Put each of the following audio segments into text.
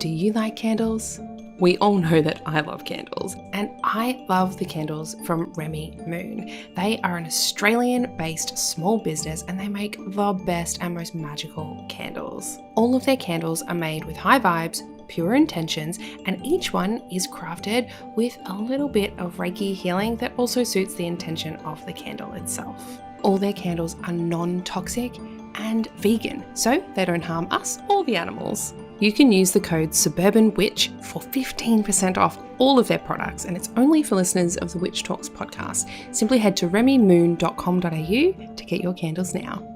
Do you like candles? We all know that I love candles, and I love the candles from Remy Moon. They are an Australian-based small business and they make the best and most magical candles. All of their candles are made with high vibes, pure intentions, and each one is crafted with a little bit of Reiki healing that also suits the intention of the candle itself. All their candles are non-toxic and vegan, so they don't harm us or the animals. You can use the code Suburban Witch for 15% off all of their products, and it's only for listeners of the Witch Talks podcast. Simply head to remymoon.com.au to get your candles now.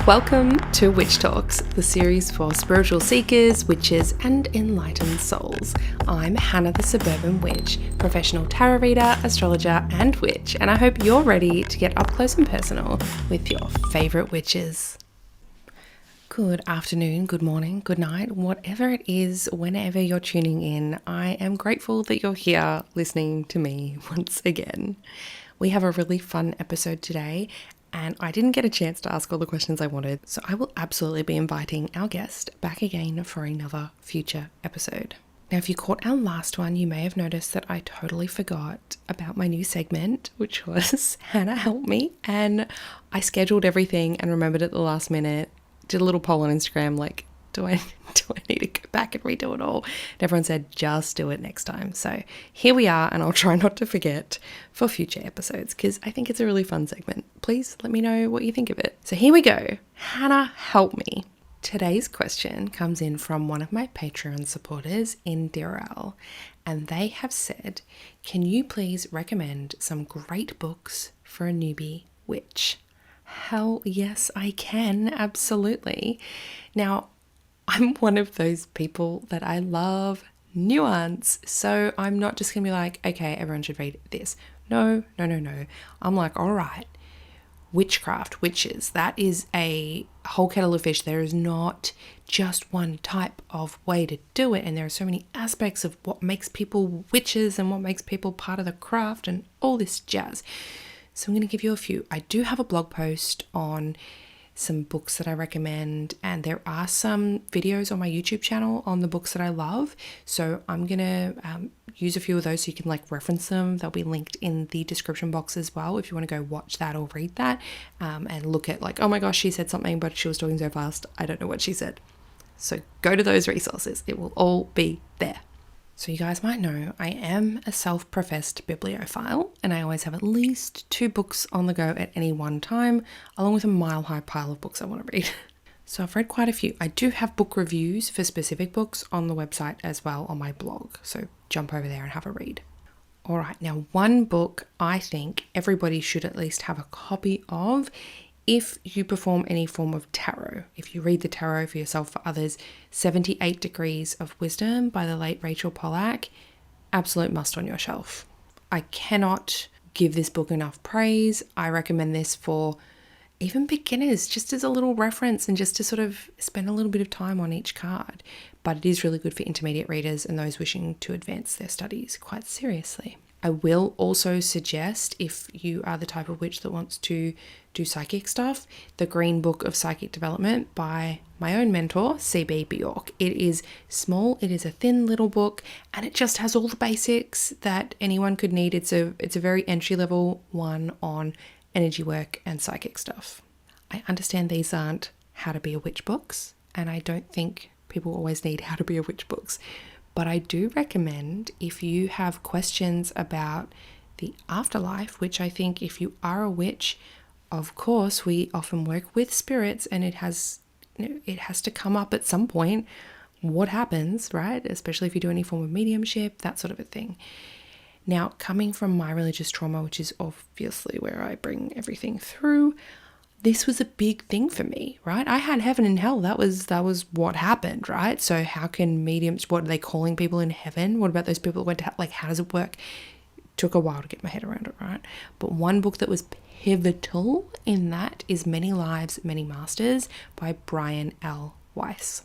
Welcome to Witch Talks, the series for spiritual seekers, witches, and enlightened souls. I'm Hana the Suburban Witch, professional tarot reader, astrologer, and witch, and I hope you're ready to get up close and personal with your favourite witches. Good afternoon, good morning, good night, whatever it is, whenever you're tuning in, I am grateful that you're here listening to me once again. We have a really fun episode today, and I didn't get a chance to ask all the questions I wanted, so I will absolutely be inviting our guest back again for another future episode. Now, if you caught our last one, you may have noticed that I totally forgot about my new segment, which was Hana Help Me, and I scheduled everything and remembered at the last minute, did a little poll on Instagram, like, do I need to go back and redo it all? And everyone said, just do it next time. So here we are, and I'll try not to forget for future episodes because I think it's a really fun segment. Please let me know what you think of it. So here we go. Hana Help Me. Today's question comes in from one of my Patreon supporters, Indirel, and they have said, can you please recommend some great books for a newbie witch? Hell yes, I can. Absolutely. Now, I'm one of those people that I love nuance. So I'm not just going to be like, okay, everyone should read this. No. I'm like, all right, witchcraft, witches, that is a whole kettle of fish. There is not just one type of way to do it. And there are so many aspects of what makes people witches and what makes people part of the craft and all this jazz. So I'm going to give you a few. I do have a blog post on some books that I recommend, and there are some videos on my YouTube channel on the books that I love, so I'm gonna use a few of those so you can like reference them. They'll be linked in the description box as well if you want to go watch that or read that and look at like, oh my gosh, she said something but she was talking so fast I don't know what she said. So go to those resources, it will all be there. So you guys might know I am a self-professed bibliophile, and I always have at least 2 books on the go at any one time, along with a mile-high pile of books I want to read. So I've read quite a few. I do have book reviews for specific books on the website as well on my blog, so jump over there and have a read. All right, now one book I think everybody should at least have a copy of if you perform any form of tarot. If you read the tarot for yourself, for others, 78 Degrees of Wisdom by the late Rachel Pollack, absolute must on your shelf. I cannot give this book enough praise. I recommend this for even beginners, just as a little reference and just to sort of spend a little bit of time on each card. But it is really good for intermediate readers and those wishing to advance their studies quite seriously. I will also suggest, if you are the type of witch that wants to do psychic stuff, the Green Book of Psychic Development by my own mentor, CB Bjork. It is small, it is a thin little book, and it just has all the basics that anyone could need. It's a very entry-level one on energy work and psychic stuff. I understand these aren't how to be a witch books, and I don't think people always need how to be a witch books. But I do recommend if you have questions about the afterlife, which I think if you are a witch, of course, we often work with spirits and it has to come up at some point. What happens, right? Especially if you do any form of mediumship, that sort of a thing. Now, coming from my religious trauma, which is obviously where I bring everything through, this was a big thing for me, right? I had heaven and hell. That was what happened, right? So how can mediums, what are they calling people in heaven? What about those people that went to hell? Like, how does it work? It took a while to get my head around it, right? But one book that was pivotal in that is Many Lives, Many Masters by Brian L. Weiss.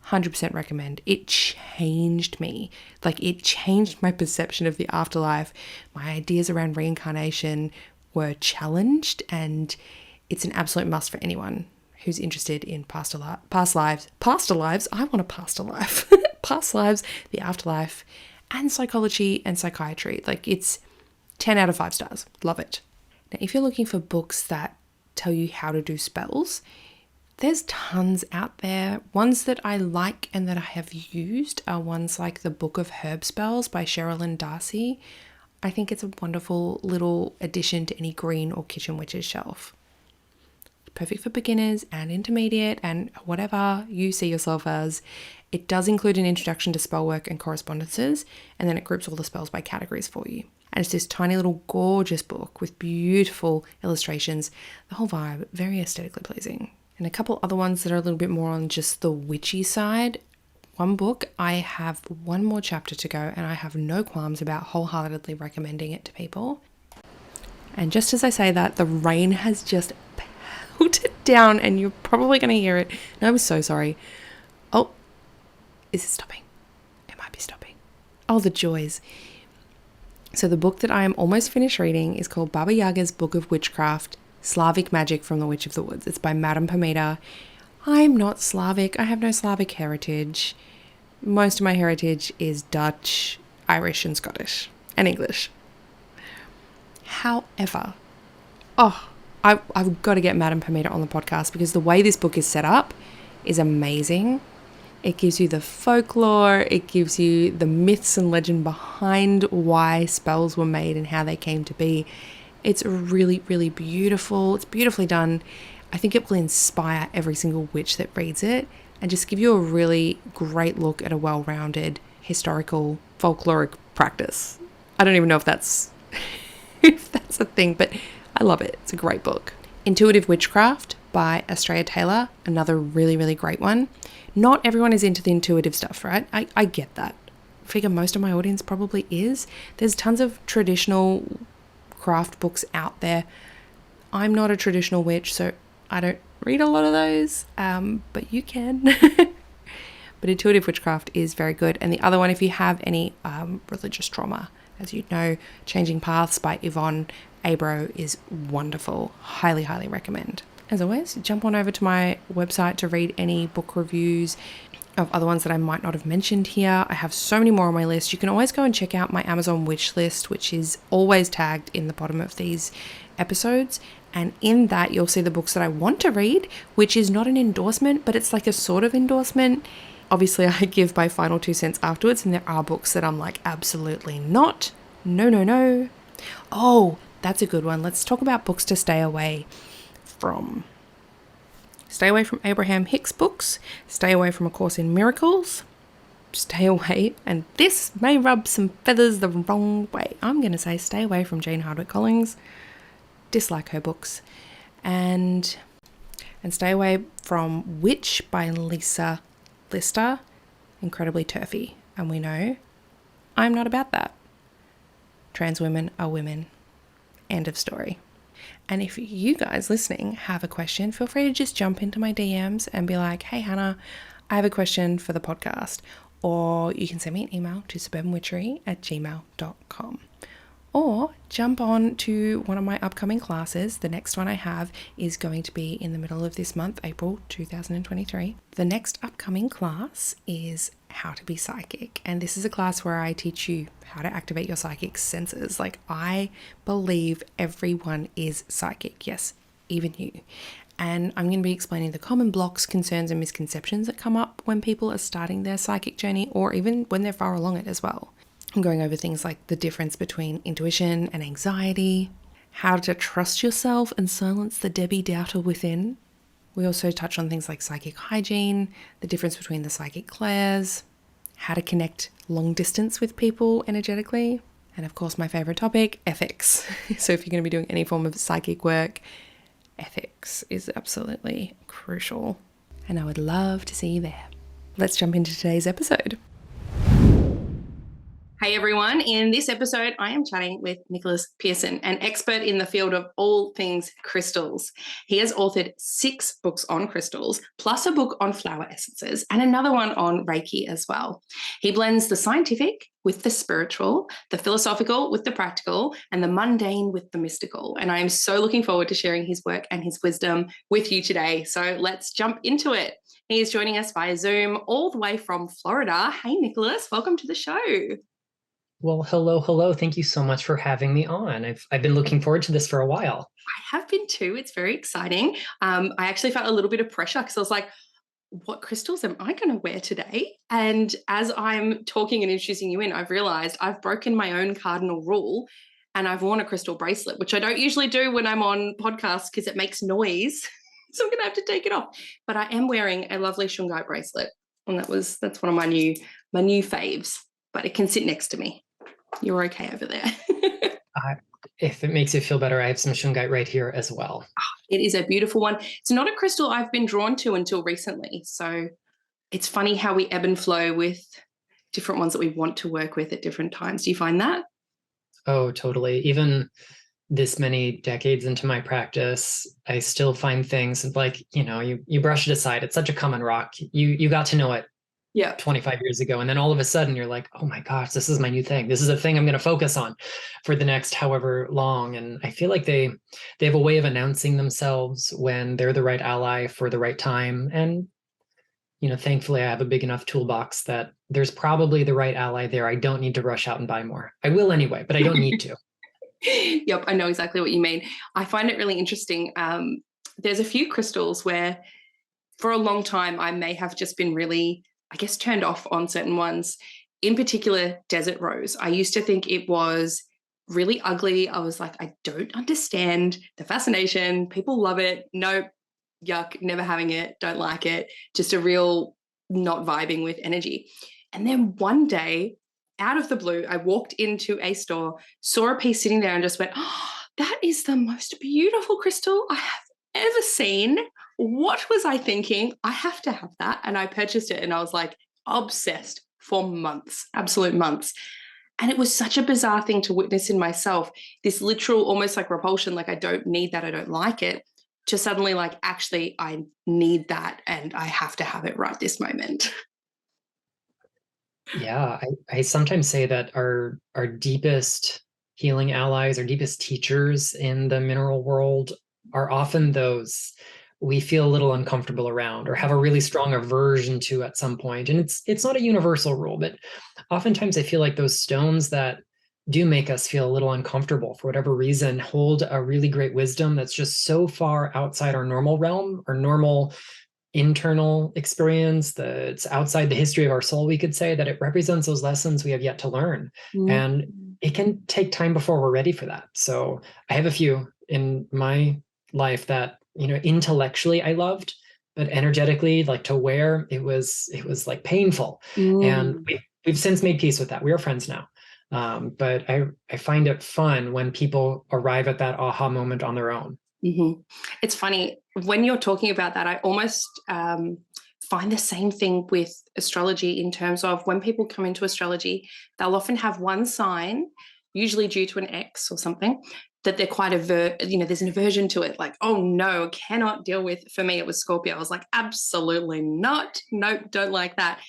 100% recommend. It changed me. Like, it changed my perception of the afterlife. My ideas around reincarnation were challenged, and It's an absolute must for anyone who's interested in past lives. Past lives, the afterlife, and psychology and psychiatry. Like, it's 10 out of 5 stars. Love it. Now, if you're looking for books that tell you how to do spells, there's tons out there. Ones that I like and that I have used are ones like the Book of Herb Spells by Sherilyn Darcy. I think it's a wonderful little addition to any green or kitchen witch's shelf. Perfect for beginners and intermediate and whatever you see yourself as. It does include an introduction to spellwork and correspondences, and then it groups all the spells by categories for you. And it's this tiny little gorgeous book with beautiful illustrations. The whole vibe, very aesthetically pleasing. And a couple other ones that are a little bit more on just the witchy side. One book, I have one more chapter to go, and I have no qualms about wholeheartedly recommending it to people. And just as I say that, the rain has just pelted down, and you're probably going to hear it. And I'm so sorry. Oh, is it stopping? It might be stopping. Oh, the joys. So the book that I am almost finished reading is called Baba Yaga's Book of Witchcraft, Slavic Magic from the Witch of the Woods. It's by Madame Pomita. I'm not Slavic. I have no Slavic heritage. Most of my heritage is Dutch, Irish, and Scottish, and English. However, I've got to get Madame Pomita on the podcast because the way this book is set up is amazing. It gives you the folklore, it gives you the myths and legend behind why spells were made and how they came to be. It's really, really beautiful. It's beautifully done. I think it will inspire every single witch that reads it and just give you a really great look at a well-rounded historical folkloric practice. I don't even know if that's a thing, but I love it. It's a great book. Intuitive Witchcraft by Australia Taylor, another really, really great one. Not everyone is into the intuitive stuff, right? I get that. I figure most of my audience probably is. There's tons of traditional craft books out there. I'm not a traditional witch, so I don't read a lot of those, but you can. But Intuitive Witchcraft is very good. And the other one, if you have any religious trauma, as you know, Changing Paths by Yvonne Abro is wonderful. Highly, highly recommend. As always, jump on over to my website to read any book reviews of other ones that I might not have mentioned here. I have so many more on my list. You can always go and check out my Amazon wish list, which is always tagged in the bottom of these episodes. And in that, you'll see the books that I want to read, which is not an endorsement, but it's like a sort of endorsement. Obviously, I give my final 2 cents afterwards, and there are books that I'm like, absolutely not. No. Oh, that's a good one. Let's talk about books to stay away from. Stay away from Abraham Hicks books. Stay away from A Course in Miracles. Stay away, and this may rub some feathers the wrong way. I'm going to say stay away from Jane Hardwicke Collins. Dislike her books. And stay away from Witch by Lisa Lister. Incredibly turfy. And we know I'm not about that. Trans women are women. End of story. And if you guys listening have a question, feel free to just jump into my DMs and be like, hey, Hannah, I have a question for the podcast. Or you can send me an email to suburbanwitchery@gmail.com. Or jump on to one of my upcoming classes. The next one I have is going to be in the middle of this month, April 2023. The next upcoming class is How to Be Psychic. And this is a class where I teach you how to activate your psychic senses. Like, I believe everyone is psychic. Yes, even you. And I'm going to be explaining the common blocks, concerns, and misconceptions that come up when people are starting their psychic journey, or even when they're far along it as well. I'm going over things like the difference between intuition and anxiety, how to trust yourself and silence the Debbie doubter within. We also touch on things like psychic hygiene, the difference between the psychic clairs, how to connect long distance with people energetically, and of course my favorite topic, ethics. So if you're going to be doing any form of psychic work, ethics is absolutely crucial. And I would love to see you there. Let's jump into today's episode. Hey everyone. In this episode, I am chatting with Nicholas Pearson, an expert in the field of all things crystals. He has authored 6 books on crystals, plus a book on flower essences and another one on Reiki as well. He blends the scientific with the spiritual, the philosophical with the practical, and the mundane with the mystical. And I am so looking forward to sharing his work and his wisdom with you today. So let's jump into it. He is joining us via Zoom all the way from Florida. Hey, Nicholas, welcome to the show. Well, hello. Thank you so much for having me on. I've been looking forward to this for a while. I have been too. It's very exciting. I actually felt a little bit of pressure because I was like, what crystals am I going to wear today? And as I'm talking and introducing you in, I've realized I've broken my own cardinal rule and I've worn a crystal bracelet, which I don't usually do when I'm on podcasts because it makes noise. So I'm going to have to take it off. But I am wearing a lovely shungite bracelet. And that's one of my new faves, but it can sit next to me. You're okay over there. If it makes you feel better, I have some shungite right here as well. It is a beautiful one. It's not a crystal I've been drawn to until recently. So it's funny how we ebb and flow with different ones that we want to work with at different times. Do you find that? Oh, totally. Even this many decades into my practice, I still find things like, you brush it aside. It's such a common rock. You got to know it 25 years ago. And then all of a sudden you're like, oh my gosh, this is my new thing. This is a thing I'm going to focus on for the next however long. And I feel like they have a way of announcing themselves when they're the right ally for the right time. And, thankfully I have a big enough toolbox that there's probably the right ally there. I don't need to rush out and buy more. I will anyway, but I don't need to. Yep, I know exactly what you mean. I find it really interesting. There's a few crystals where for a long time I may have just been really, I guess, turned off on certain ones. In particular, desert rose. I used to think it was really ugly. I was like, I don't understand the fascination. People love it. Nope, yuck, never having it, don't like it. Just a real not vibing with energy. And then one day, out of the blue, I walked into a store, saw a piece sitting there and just went, oh, that is the most beautiful crystal I have ever seen. What was I thinking? I have to have that. And I purchased it and I was like obsessed for months, absolute months. And it was such a bizarre thing to witness in myself, this literal almost like repulsion, like I don't need that, I don't like it, to suddenly like, actually, I need that and I have to have it right this moment. Yeah, I sometimes say that our deepest healing allies, our deepest teachers in the mineral world are often those we feel a little uncomfortable around or have a really strong aversion to at some point. And it's not a universal rule, but oftentimes I feel like those stones that do make us feel a little uncomfortable for whatever reason hold a really great wisdom that's just so far outside our normal realm, our normal internal experience, that's outside the history of our soul, we could say, that it represents those lessons we have yet to learn. And it can take time before we're ready for that. So I have a few in my life that, intellectually I loved, but energetically, like to wear, it was like painful. And we've since made peace with that. We are friends now. But I find it fun when people arrive at that aha moment on their own. Mm-hmm. It's funny when you're talking about that, I almost find the same thing with astrology in terms of when people come into astrology, they'll often have one sign, usually due to an ex or something, that they're quite there's an aversion to it. Like, oh no, cannot deal with. For me, it was Scorpio. I was like, absolutely not. Nope, don't like that.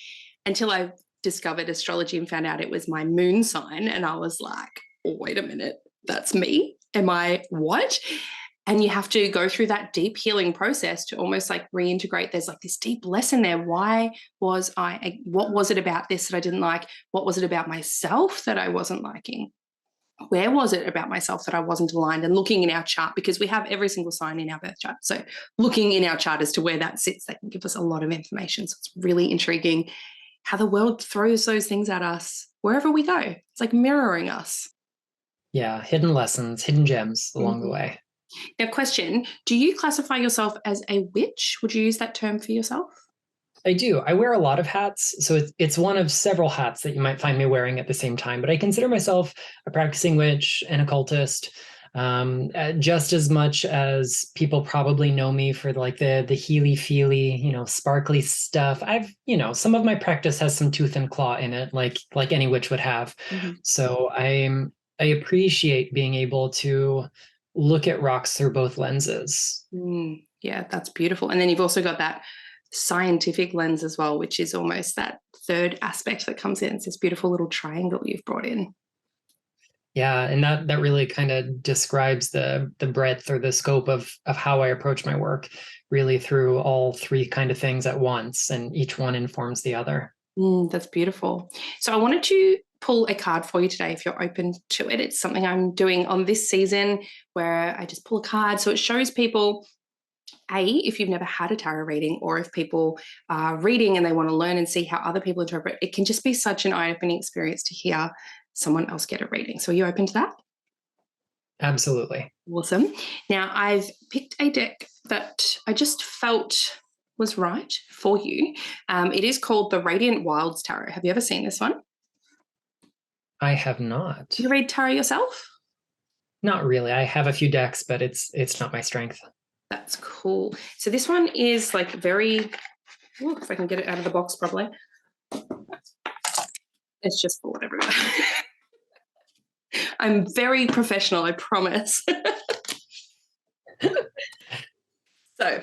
Until I discovered astrology and found out it was my moon sign. And I was like, oh, wait a minute, that's me. Am I what? And you have to go through that deep healing process to almost like reintegrate. There's like this deep lesson there. What was it about this that I didn't like? What was it about myself that I wasn't liking? Where was it about myself that I wasn't aligned? And looking in our chart, because we have every single sign in our birth chart. So looking in our chart as to where that sits, that can give us a lot of information. So it's really intriguing how the world throws those things at us wherever we go. It's like mirroring us. Yeah, hidden lessons, hidden gems along the way. Now, question, do you classify yourself as a witch? Would you use that term for yourself? I do. I wear a lot of hats. So it's one of several hats that you might find me wearing at the same time. But I consider myself a practicing witch, an occultist. just as much as people probably know me for like the healy feely, sparkly stuff. I've, some of my practice has some tooth and claw in it, like any witch would have. So I appreciate being able to look at rocks through both lenses. Yeah, that's beautiful. And then you've also got that scientific lens as well, which is almost that third aspect that comes in. It's this beautiful little triangle you've brought in. Yeah, and that really kind of describes the breadth or the scope of how I approach my work, really through all three kind of things at once, and each one informs the other. That's beautiful. So I wanted to pull a card for you today if you're open to it. It's something I'm doing on this season where I just pull a card. So it shows people, if you've never had a tarot reading, or if people are reading and they want to learn and see how other people interpret, it can just be such an eye-opening experience to hear someone else get a reading. So are you open to that? Absolutely. Awesome. Now I've picked a deck that I just felt was right for you. It is called the Radiant Wilds Tarot. Have you ever seen this one? I have not. Do you read tarot yourself? Not really. I have a few decks, but it's not my strength. That's cool. So this one is like very, if I can get it out of the box properly. It's just full of everywhere. I'm very professional, I promise. So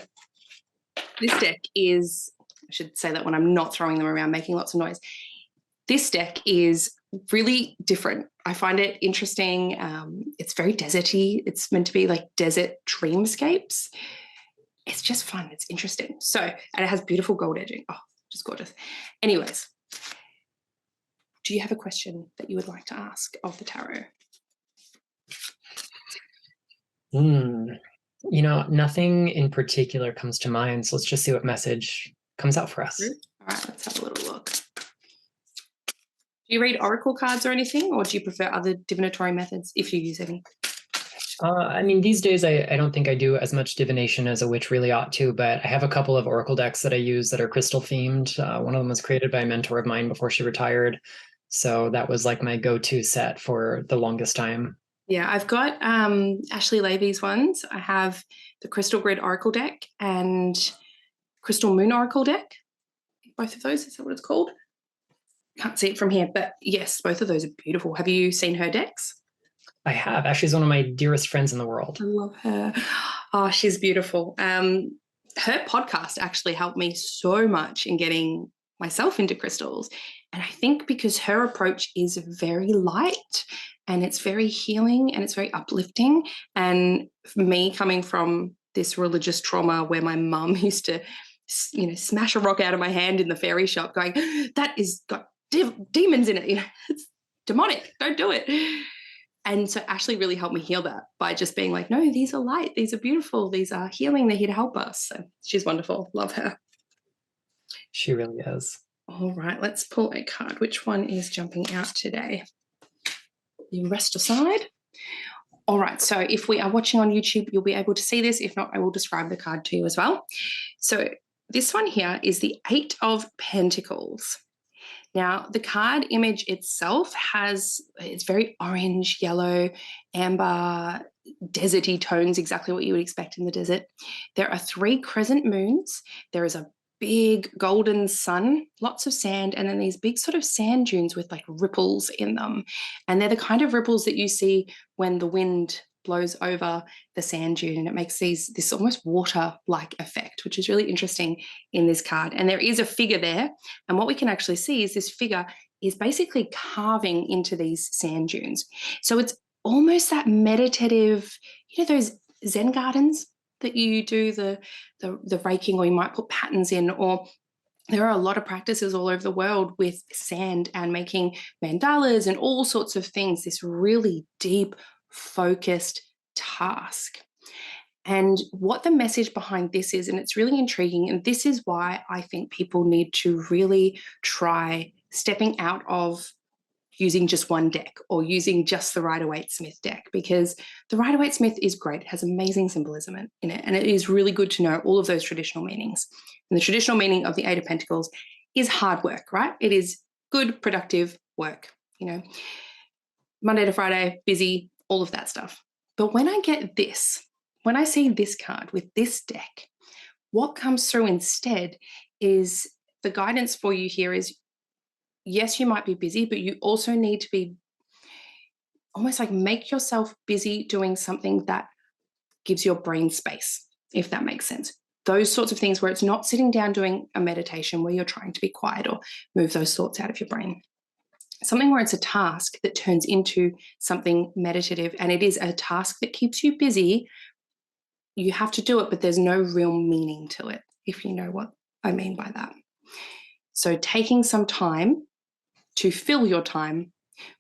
this deck is, I should say that when I'm not throwing them around making lots of noise. This deck is really different. I find it interesting. It's very deserty. It's meant to be like desert dreamscapes. It's just fun. It's interesting. So, and it has beautiful gold edging. Oh, just gorgeous. Anyways, do you have a question that you would like to ask of the tarot? Nothing in particular comes to mind. So let's just see what message comes out for us. All right, let's have a little look. Do you read oracle cards or anything, or do you prefer other divinatory methods if you use any? These days I don't think I do as much divination as a witch really ought to, but I have a couple of oracle decks that I use that are crystal themed. One of them was created by a mentor of mine before she retired. So that was like my go-to set for the longest time. Yeah, I've got Ashley Levy's ones. I have the Crystal Grid Oracle deck and Crystal Moon Oracle deck. Both of those, is that what it's called? Can't see it from here, but yes, both of those are beautiful. Have you seen her decks? I have. Ashley's one of my dearest friends in the world. I love her. Oh, she's beautiful. Her podcast actually helped me so much in getting myself into crystals. And I think because her approach is very light and it's very healing and it's very uplifting. And for me, coming from this religious trauma where my mum used to, smash a rock out of my hand in the fairy shop going, that is got demons in it. It's demonic. Don't do it. And so Ashley really helped me heal that by just being like, no, these are light. These are beautiful. These are healing. They're here to help us. So she's wonderful. Love her. She really is. All right, let's pull a card. Which one is jumping out today? You rest aside. All right, so if we are watching on YouTube, you'll be able to see this. If not, I will describe the card to you as well. So this one here is the 8 of Pentacles. Now, the card image itself it's very orange, yellow, amber, deserty tones, exactly what you would expect in the desert. There are 3 crescent moons. There is a big golden sun, lots of sand, and then these big sort of sand dunes with like ripples in them. And they're the kind of ripples that you see when the wind blows over the sand dune, and it makes this almost water-like effect, which is really interesting in this card. And there is a figure there, and what we can actually see is this figure is basically carving into these sand dunes. So it's almost that meditative, those Zen gardens that you do the raking, or you might put patterns in, or there are a lot of practices all over the world with sand and making mandalas and all sorts of things, this really deep, focused task. And what the message behind this is, and it's really intriguing, and this is why I think people need to really try stepping out of using just one deck or using just the Rider-Waite-Smith deck, because the Rider-Waite-Smith is great. It has amazing symbolism in it, and it is really good to know all of those traditional meanings. And the traditional meaning of the 8 of Pentacles is hard work, right? It is good, productive work, Monday to Friday, busy, all of that stuff. But when I get this, when I see this card with this deck, what comes through instead is the guidance for you here is, yes, you might be busy, but you also need to be almost like make yourself busy doing something that gives your brain space, if that makes sense. Those sorts of things where it's not sitting down doing a meditation where you're trying to be quiet or move those thoughts out of your brain. Something where it's a task that turns into something meditative, and it is a task that keeps you busy. You have to do it, but there's no real meaning to it, if you know what I mean by that. So taking some time to fill your time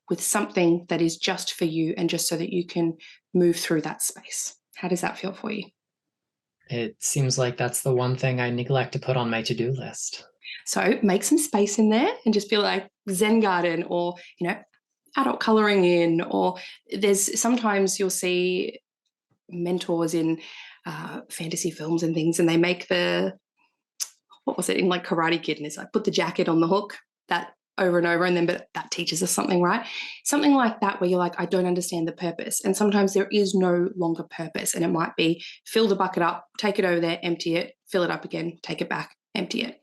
with something that is just for you and just so that you can move through that space. How does that feel for you? It seems like that's the one thing I neglect to put on my to-do list. So make some space in there and just feel like Zen garden, or, adult coloring in, or there's sometimes you'll see mentors in fantasy films and things, and they make what was it in like Karate Kid, and it's like put the jacket on the hook, that over and over, and then but that teaches us something, right? Something like that where you're like, I don't understand the purpose. And sometimes there is no longer purpose, and it might be fill the bucket up, take it over there, empty it, fill it up again, take it back, empty it.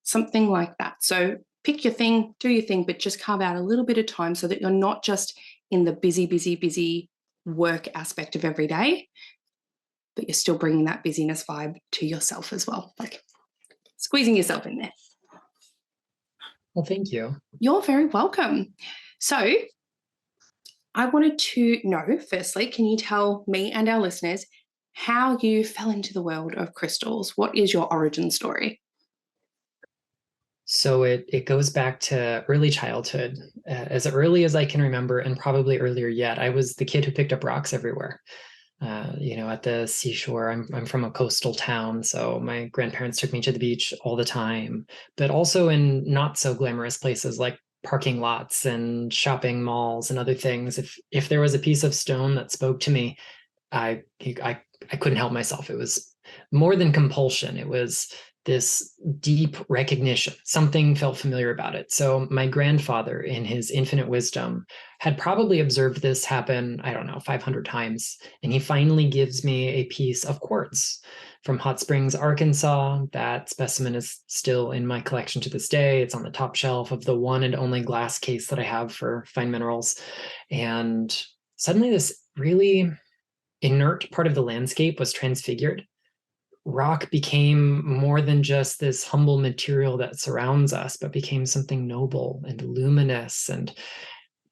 Something like that. So pick your thing, do your thing, but just carve out a little bit of time so that you're not just in the busy work aspect of every day, but you're still bringing that busyness vibe to yourself as well, like squeezing yourself in there. Well, thank you. You're very welcome. So I wanted to know, firstly, can you tell me and our listeners how you fell into the world of crystals? What is your origin story? So it goes back to early childhood, as early as I can remember, and probably earlier yet. I was the kid who picked up rocks everywhere. At the seashore. I'm from a coastal town, so my grandparents took me to the beach all the time, but also in not so glamorous places like parking lots and shopping malls and other things. If there was a piece of stone that spoke to me, I couldn't help myself. It was more than compulsion. It was this deep recognition. Something felt familiar about it. So my grandfather, in his infinite wisdom, had probably observed this happen, 500 times. And he finally gives me a piece of quartz from Hot Springs, Arkansas. That specimen is still in my collection to this day. It's on the top shelf of the one and only glass case that I have for fine minerals. And suddenly this really inert part of the landscape was transfigured. Rock became more than just this humble material that surrounds us, but became something noble and luminous, and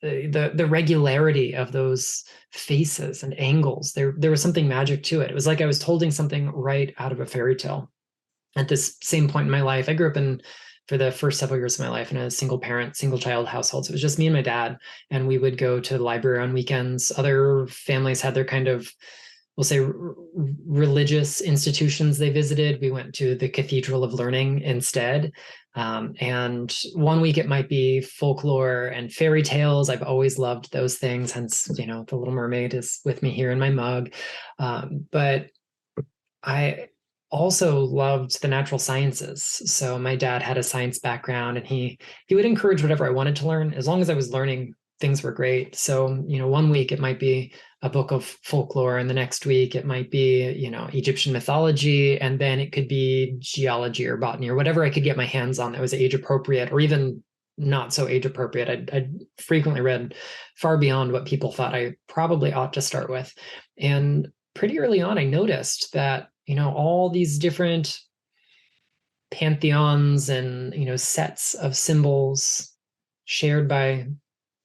the regularity of those faces and angles, there was something magic to it. It was like I was holding something right out of a fairy tale. At this same point in my life, I grew up for the first several years of my life in a single child household. So it was just me and my dad, and we would go to the library on weekends. Other families had their kind of, we'll say, religious institutions they visited. We went to the Cathedral of Learning instead. And one week it might be folklore and fairy tales. I've always loved those things. Hence, The Little Mermaid is with me here in my mug. But I also loved the natural sciences. So my dad had a science background, and he would encourage whatever I wanted to learn, as long as I was learning. Things were great. So, one week it might be a book of folklore, and the next week it might be, Egyptian mythology, and then it could be geology or botany or whatever I could get my hands on that was age appropriate, or even not so age appropriate. I'd frequently read far beyond what people thought I probably ought to start with. And pretty early on, I noticed that, all these different pantheons and, sets of symbols shared by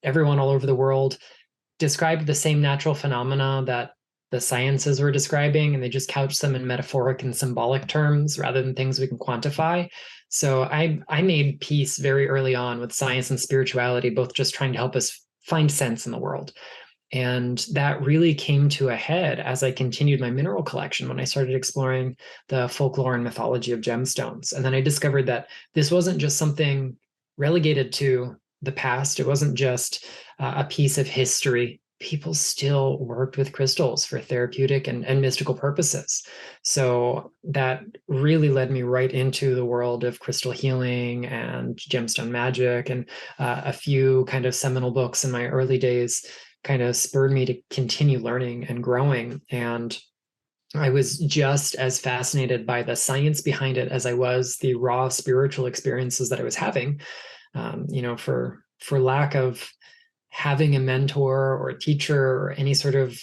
everyone all over the world described the same natural phenomena that the sciences were describing, and they just couched them in metaphoric and symbolic terms rather than things we can quantify. So I made peace very early on with science and spirituality, both just trying to help us find sense in the world. And that really came to a head as I continued my mineral collection, when I started exploring the folklore and mythology of gemstones. And then I discovered that this wasn't just something relegated to the past. It wasn't just a piece of history. People still worked with crystals for therapeutic and mystical purposes. So that really led me right into the world of crystal healing and gemstone magic, and a few kind of seminal books in my early days kind of spurred me to continue learning and growing. And I was just as fascinated by the science behind it as I was the raw spiritual experiences that I was having. For lack of having a mentor or a teacher or any sort of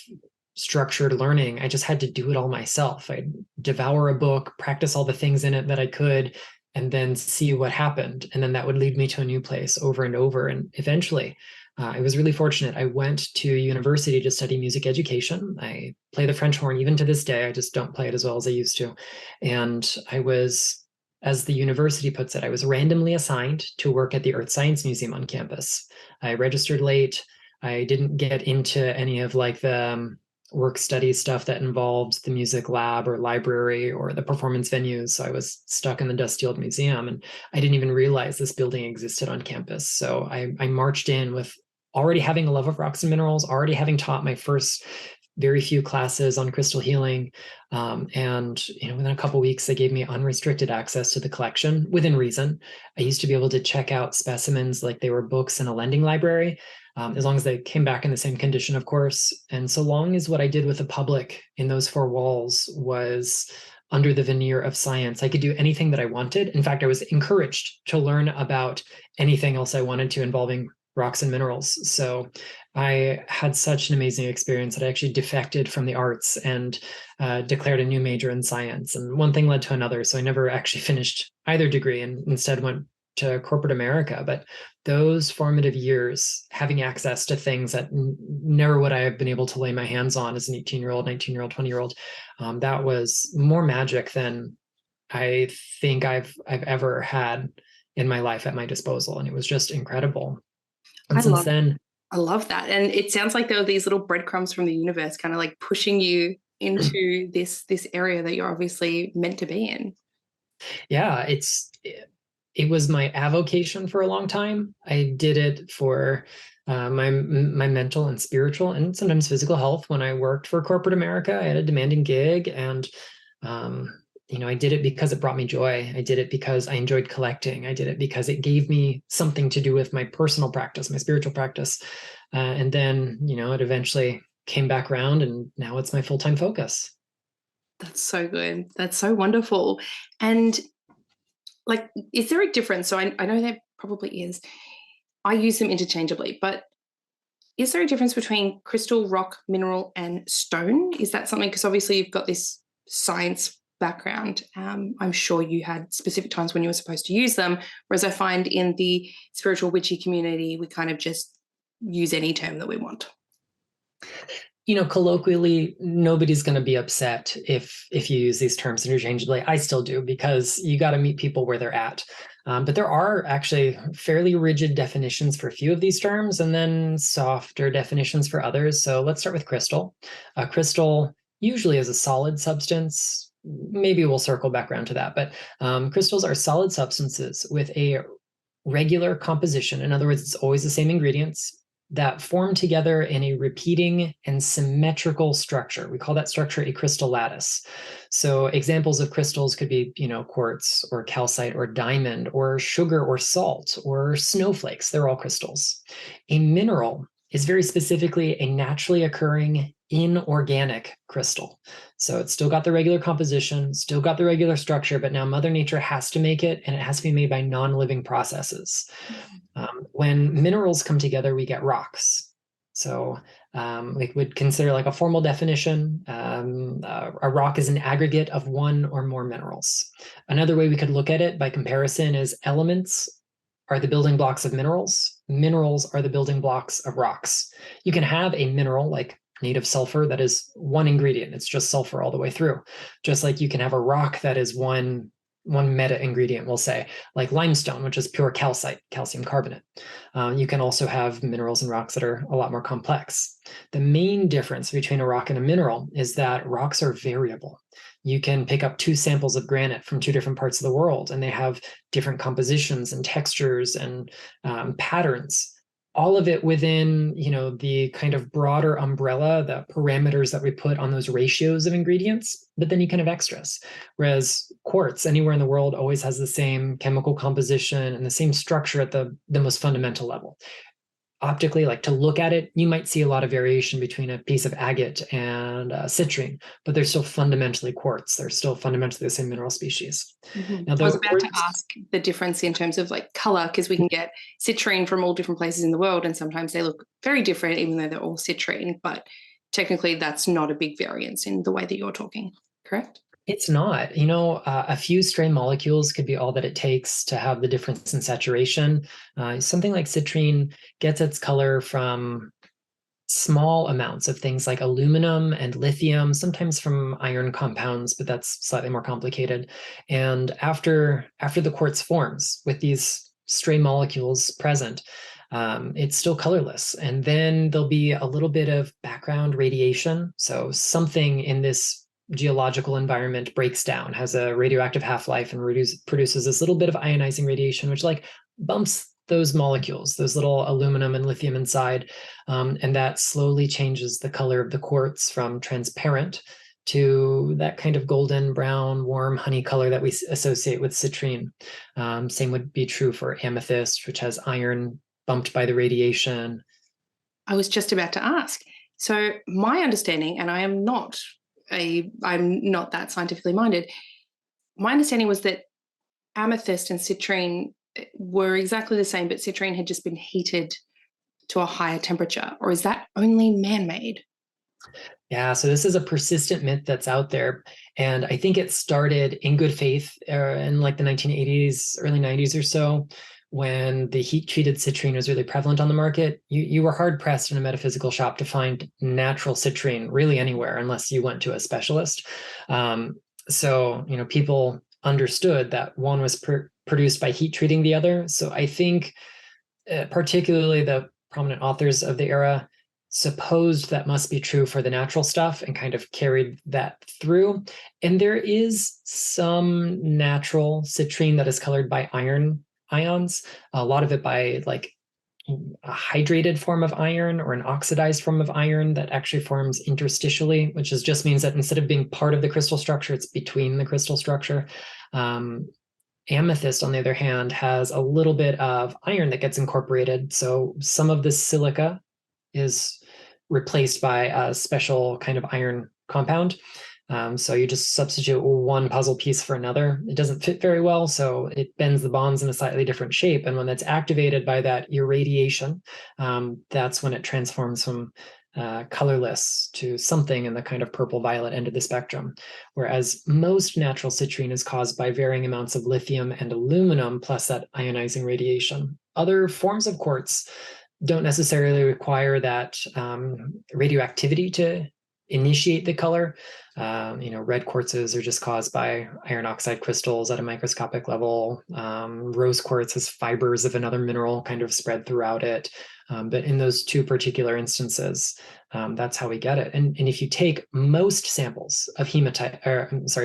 structured learning, I just had to do it all myself. I'd devour a book, practice all the things in it that I could, and then see what happened. And then that would lead me to a new place over and over. And eventually, I was really fortunate. I went to university to study music education. I play the French horn even to this day. I just don't play it as well as I used to. And I was, as the university puts it, I was randomly assigned to work at the Earth Science Museum on campus. I registered late. I didn't get into any of like the work study stuff that involved the music lab or library or the performance venues. So I was stuck in the dusty old museum, and I didn't even realize this building existed on campus. So I marched in with already having a love of rocks and minerals, already having taught my first very few classes on crystal healing. And within a couple of weeks, they gave me unrestricted access to the collection within reason. I used to be able to check out specimens like they were books in a lending library, as long as they came back in the same condition, of course. And so long as what I did with the public in those four walls was under the veneer of science, I could do anything that I wanted. In fact, I was encouraged to learn about anything else I wanted to involving rocks and minerals. So I had such an amazing experience that I actually defected from the arts and declared a new major in science. And one thing led to another. So I never actually finished either degree and instead went to corporate America. But those formative years, having access to things that never would I have been able to lay my hands on as an 18-year-old, 19-year-old, 20-year-old, that was more magic than I think I've ever had in my life at my disposal. And it was just incredible. And since then, I love that. And it sounds like there are these little breadcrumbs from the universe kind of like pushing you into this area that you're obviously meant to be in. Yeah, it was my avocation for a long time. I did it for my mental and spiritual and sometimes physical health. When I worked for corporate America, I had a demanding gig, and I did it because it brought me joy. I did it because I enjoyed collecting. I did it because it gave me something to do with my personal practice, my spiritual practice. And then, it eventually came back around, and now it's my full-time focus. That's so good. That's so wonderful. And like, is there a difference? So I know there probably is. I use them interchangeably, but is there a difference between crystal, rock, mineral, and stone? Is that something, because obviously you've got this science background. I'm sure you had specific times when you were supposed to use them, whereas I find in the spiritual witchy community, we kind of just use any term that we want. Colloquially, nobody's going to be upset if you use these terms interchangeably. I still do, because you got to meet people where they're at. But there are actually fairly rigid definitions for a few of these terms, and then softer definitions for others. So let's start with crystal. Crystal usually is a solid substance. Maybe we'll circle back around to that. But crystals are solid substances with a regular composition. In other words, it's always the same ingredients that form together in a repeating and symmetrical structure. We call that structure a crystal lattice. So examples of crystals could be, quartz or calcite or diamond or sugar or salt or snowflakes. They're all crystals. A mineral is very specifically a naturally occurring inorganic crystal. So it's still got the regular composition, still got the regular structure, but now Mother Nature has to make it, and it has to be made by non-living processes. When minerals come together, we get rocks. So we would consider, like a formal definition, a rock is an aggregate of one or more minerals. Another way we could look at it by comparison is elements are the building blocks of minerals. Minerals are the building blocks of rocks. You can have a mineral like native sulfur that is one ingredient. It's just sulfur all the way through. Just like you can have a rock that is one meta ingredient, we'll say, like limestone, which is pure calcite, calcium carbonate. You can also have minerals and rocks that are a lot more complex. The main difference between a rock and a mineral is that rocks are variable. You can pick up 2 samples of granite from 2 different parts of the world, and they have different compositions and textures and patterns. All of it within, the kind of broader umbrella, the parameters that we put on those ratios of ingredients, but then you can have extras. Whereas quartz anywhere in the world always has the same chemical composition and the same structure at the most fundamental level. optically, like to look at it, you might see a lot of variation between a piece of agate and citrine, but they're still fundamentally quartz. They're still fundamentally the same mineral species. Now, I was the about to quartz, ask the difference in terms of like color, because we can get citrine from all different places in the world, and sometimes they look very different, even though they're all citrine. But technically, that's not a big variance in the way that you're talking, correct? it's not. A few stray molecules could be all that it takes to have the difference in saturation. Something like citrine gets its color from small amounts of things like aluminum and lithium, sometimes from iron compounds, but that's slightly more complicated. And after the quartz forms with these stray molecules present, it's still colorless. And then there'll be a little bit of background radiation. So something in this geological environment breaks down, has a radioactive half-life, and produces this little bit of ionizing radiation, which like bumps those molecules, those little aluminum and lithium inside, and that slowly changes the color of the quartz from transparent to that kind of golden brown, warm honey color that we associate with citrine. Same would be true for amethyst, which has iron bumped by the radiation. I was just about to ask. So my understanding, and I'm not that scientifically minded. My understanding was that amethyst and citrine were exactly the same, but citrine had just been heated to a higher temperature, or is that only man-made? Yeah, so this is a persistent myth that's out there. And I think it started in good faith in like the 1980s, early 90s or so, when the heat-treated citrine was really prevalent on the market. You were hard-pressed in a metaphysical shop to find natural citrine really anywhere, unless you went to a specialist. So, people understood that one was produced by heat treating the other. So I think particularly the prominent authors of the era supposed that must be true for the natural stuff and kind of carried that through. And there is some natural citrine that is colored by iron ions, a lot of it by like a hydrated form of iron or an oxidized form of iron that actually forms interstitially, which just means that instead of being part of the crystal structure, it's between the crystal structure. Amethyst, on the other hand, has a little bit of iron that gets incorporated. So some of the silica is replaced by a special kind of iron compound. So you just substitute one puzzle piece for another. It doesn't fit very well, so it bends the bonds in a slightly different shape. And when that's activated by that irradiation, that's when it transforms from colorless to something in the kind of purple-violet end of the spectrum. Whereas most natural citrine is caused by varying amounts of lithium and aluminum plus that ionizing radiation. Other forms of quartz don't necessarily require that radioactivity to initiate the color. Red quartzes are just caused by iron oxide crystals at a microscopic level. Rose quartz has fibers of another mineral kind of spread throughout it. But in those two particular instances, that's how we get it. And if you take most samples of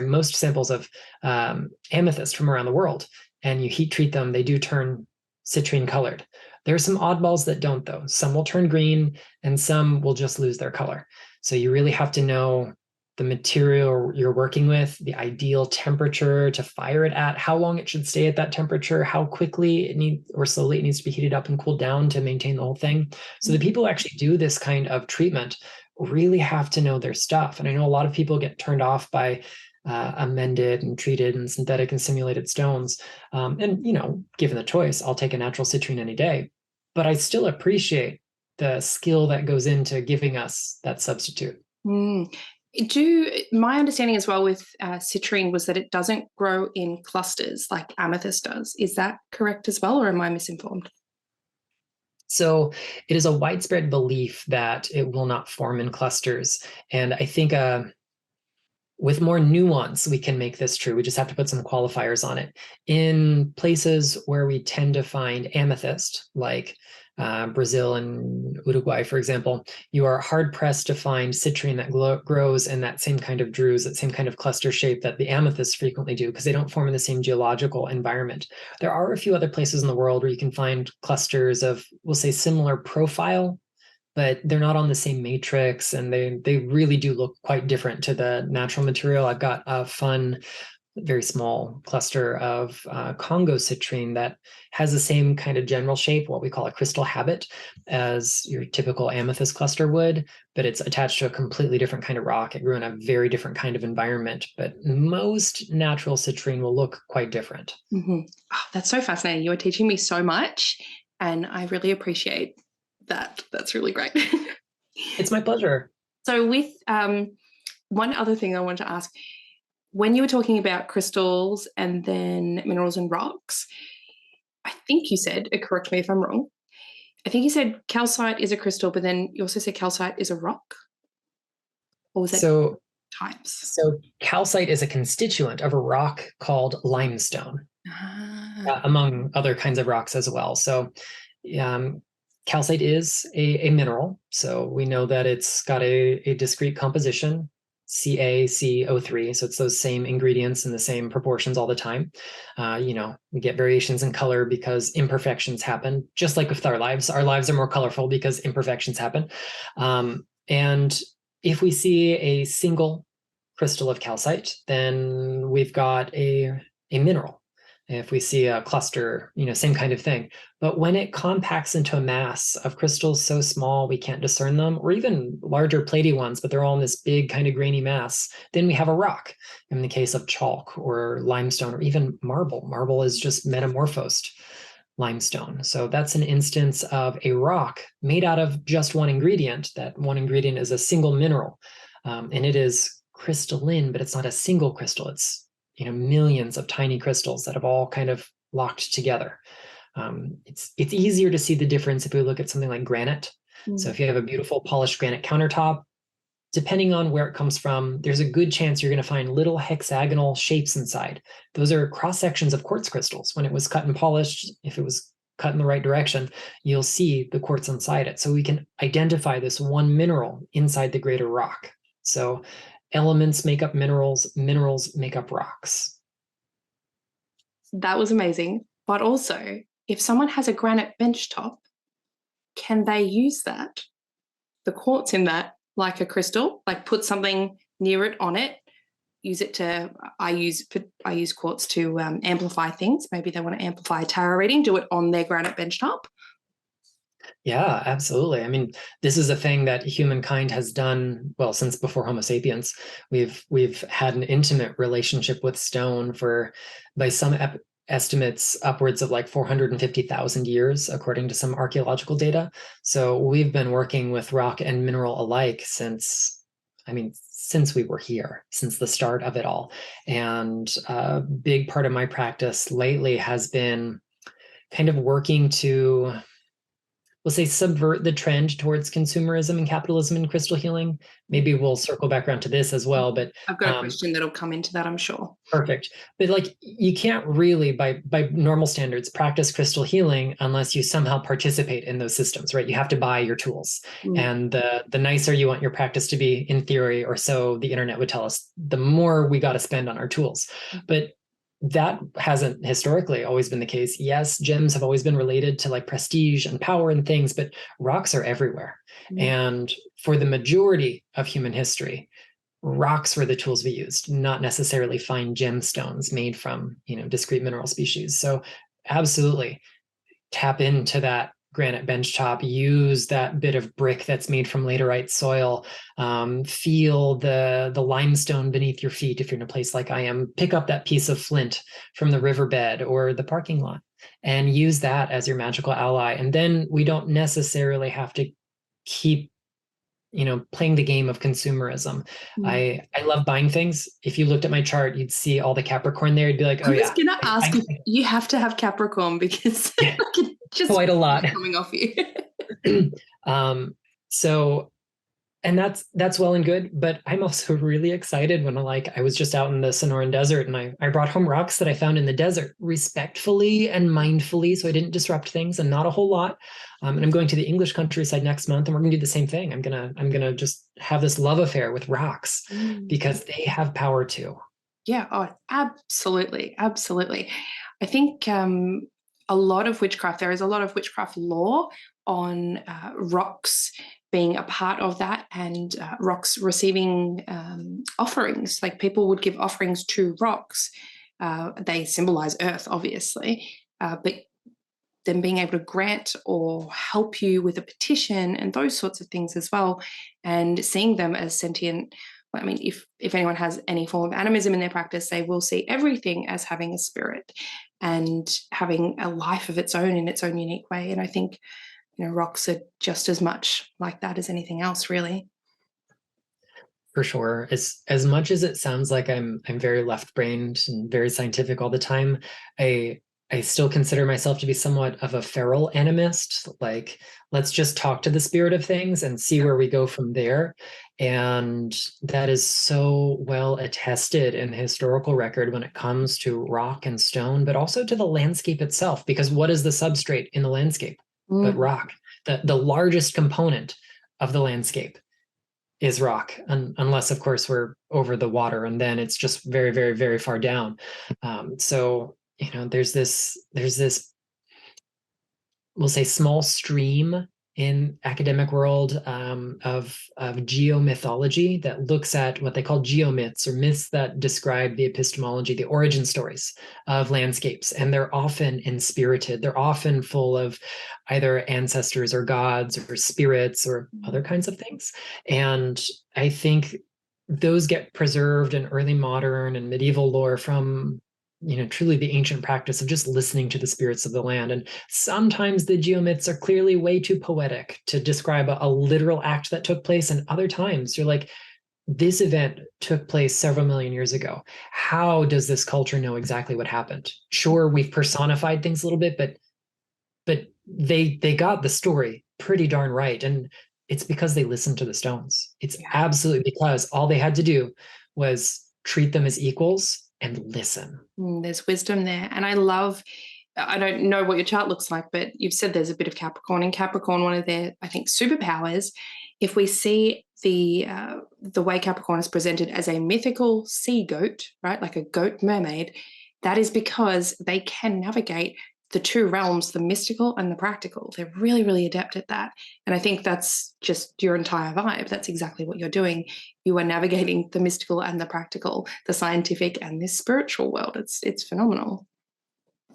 most samples of amethyst from around the world, and you heat treat them, they do turn citrine colored. There are some oddballs that don't, though. Some will turn green, and some will just lose their color. So you really have to know the material you're working with, the ideal temperature to fire it at, how long it should stay at that temperature, how quickly slowly it needs to be heated up and cooled down to maintain the whole thing. So the people who actually do this kind of treatment really have to know their stuff. And I know a lot of people get turned off by amended and treated and synthetic and simulated stones. And given the choice, I'll take a natural citrine any day. But I still appreciate the skill that goes into giving us that substitute. My understanding as well with citrine was that it doesn't grow in clusters like amethyst does. Is that correct as well, or am I misinformed? So it is a widespread belief that it will not form in clusters. And I think with more nuance, we can make this true. We just have to put some qualifiers on it. In places where we tend to find amethyst, like Brazil and Uruguay, for example, you are hard-pressed to find citrine that grows in that same kind of druze, that same kind of cluster shape that the amethysts frequently do, because they don't form in the same geological environment. There are a few other places in the world where you can find clusters of, we'll say, similar profile, but they're not on the same matrix, and they really do look quite different to the natural material. I've got a fun very small cluster of Congo citrine that has the same kind of general shape, what we call a crystal habit, as your typical amethyst cluster would, but it's attached to a completely different kind of rock. It grew in a very different kind of environment, but most natural citrine will look quite different. Mm-hmm. Oh, that's so fascinating. You are teaching me so much, and I really appreciate that. That's really great. It's my pleasure. So with one other thing I wanted to ask, when you were talking about crystals and then minerals and rocks, I think you said, correct me if I'm wrong, I think you said calcite is a crystal, but then you also said calcite is a rock? Or was that So, types? so calcite is a constituent of a rock called limestone, Ah. among other kinds of rocks as well. So um, calcite is a mineral. So we know that it's got a discrete composition, CaCO3. So it's those same ingredients in the same proportions all the time. We get variations in color because imperfections happen, just like with our lives. Our lives are more colorful because imperfections happen. And if we see a single crystal of calcite, then we've got a mineral. If we see a cluster, same kind of thing. But when it compacts into a mass of crystals so small we can't discern them, or even larger platy ones, but they're all in this big kind of grainy mass, then we have a rock. In the case of chalk or limestone or even marble, marble is just metamorphosed limestone. So that's an instance of a rock made out of just one ingredient. That one ingredient is a single mineral, and it is crystalline, but it's not a single crystal. It's millions of tiny crystals that have all kind of locked together. It's easier to see the difference if we look at something like granite. So if you have a beautiful polished granite countertop, depending on where it comes from, there's a good chance you're going to find little hexagonal shapes inside. Those are cross sections of quartz crystals. When it was cut and polished, if it was cut in the right direction, you'll see the quartz inside it. So we can identify this one mineral inside the greater rock. So elements make up minerals, minerals make up rocks. That was amazing. But also, if someone has a granite benchtop, can they use that, the quartz in that, like a crystal, like put something near it on it, use it to, I use quartz to amplify things. Maybe they want to amplify a tarot reading, do it on their granite benchtop. Yeah, absolutely. I mean, this is a thing that humankind has done, well, since before Homo sapiens. We've had an intimate relationship with stone for, by some estimates, upwards of like 450,000 years, according to some archaeological data. So we've been working with rock and mineral alike since we were here, since the start of it all. And a big part of my practice lately has been kind of working to, we'll say, subvert the trend towards consumerism and capitalism and crystal healing. Maybe we'll circle back around to this as well, but I've got a question that'll come into that, I'm sure. Perfect. But like, you can't really, by normal standards, practice crystal healing unless you somehow participate in those systems, right? You have to buy your tools. And the nicer you want your practice to be, in theory, or so the internet would tell us, the more we got to spend on our tools. But that hasn't historically always been the case. Yes, gems have always been related to like prestige and power and things, but rocks are everywhere. And for the majority of human history, rocks were the tools we used, not necessarily fine gemstones made from, discrete mineral species. So absolutely tap into that granite benchtop, use that bit of brick that's made from laterite soil, feel the limestone beneath your feet if you're in a place like I am, pick up that piece of flint from the riverbed or the parking lot and use that as your magical ally. And then we don't necessarily have to keep playing the game of consumerism. I love buying things. If you looked at my chart, you'd see all the Capricorn there. You'd be like, oh yeah. I was gonna ask if you have to have Capricorn because yeah, just quite a lot coming off you. So, and that's well and good, but I'm also really excited when I was just out in the Sonoran Desert and I brought home rocks that I found in the desert respectfully and mindfully, so I didn't disrupt things, and not a whole lot. And I'm going to the English countryside next month, and we're gonna do the same thing. I'm gonna just have this love affair with rocks because they have power too. Yeah, oh, absolutely, absolutely. I think a lot of witchcraft, there is a lot of witchcraft lore on rocks being a part of that, and rocks receiving offerings. Like people would give offerings to rocks. They symbolize earth, obviously, but them being able to grant or help you with a petition and those sorts of things as well, and seeing them as sentient. I mean, if anyone has any form of animism in their practice, they will see everything as having a spirit and having a life of its own in its own unique way. And I think, rocks are just as much like that as anything else, really. For sure. As much as it sounds like I'm very left-brained and very scientific all the time, I still consider myself to be somewhat of a feral animist. Like, let's just talk to the spirit of things and see where we go from there. And that is so well attested in the historical record when it comes to rock and stone, but also to the landscape itself. Because what is the substrate in the landscape but rock? The largest component of the landscape is rock, unless of course we're over the water, and then it's just very, very, very far down. So there's this we'll say small stream in academic world of geomythology that looks at what they call geomyths, or myths that describe the epistemology, the origin stories of landscapes. And they're often inspirited. They're often full of either ancestors or gods or spirits or other kinds of things. And I think those get preserved in early modern and medieval lore from truly the ancient practice of just listening to the spirits of the land. And sometimes the geomyths are clearly way too poetic to describe a literal act that took place. And other times you're like, this event took place several million years ago. How does this culture know exactly what happened? Sure, we've personified things a little bit, but they got the story pretty darn right. And it's because they listened to the stones. It's absolutely because all they had to do was treat them as equals and listen. There's wisdom there. And I don't know what your chart looks like, but you've said there's a bit of Capricorn. In Capricorn, one of their, I think, superpowers, if we see the way Capricorn is presented as a mythical sea goat, right, like a goat mermaid, that is because they can navigate the two realms, the mystical and the practical. They're really, really adept at that. And I think that's just your entire vibe. That's exactly what you're doing. You are navigating the mystical and the practical, the scientific and the spiritual world. It's phenomenal.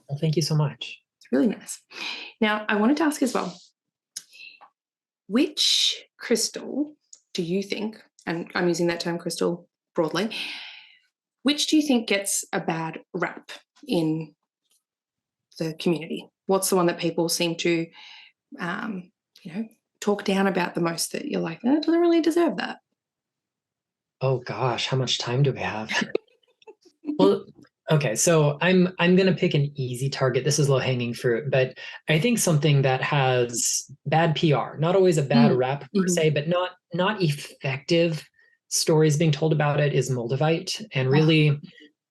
Well, thank you so much. It's really nice. Now, I wanted to ask as well, which crystal do you think, and I'm using that term crystal broadly, which do you think gets a bad rap in the community? What's the one that people seem to, talk down about the most, that you're like, it doesn't really deserve that? Oh gosh, how much time do we have? Well, okay, so I'm gonna pick an easy target. This is low-hanging fruit, but I think something that has bad PR, not always a bad rap per se, but not effective stories being told about it, is Moldavite. And really,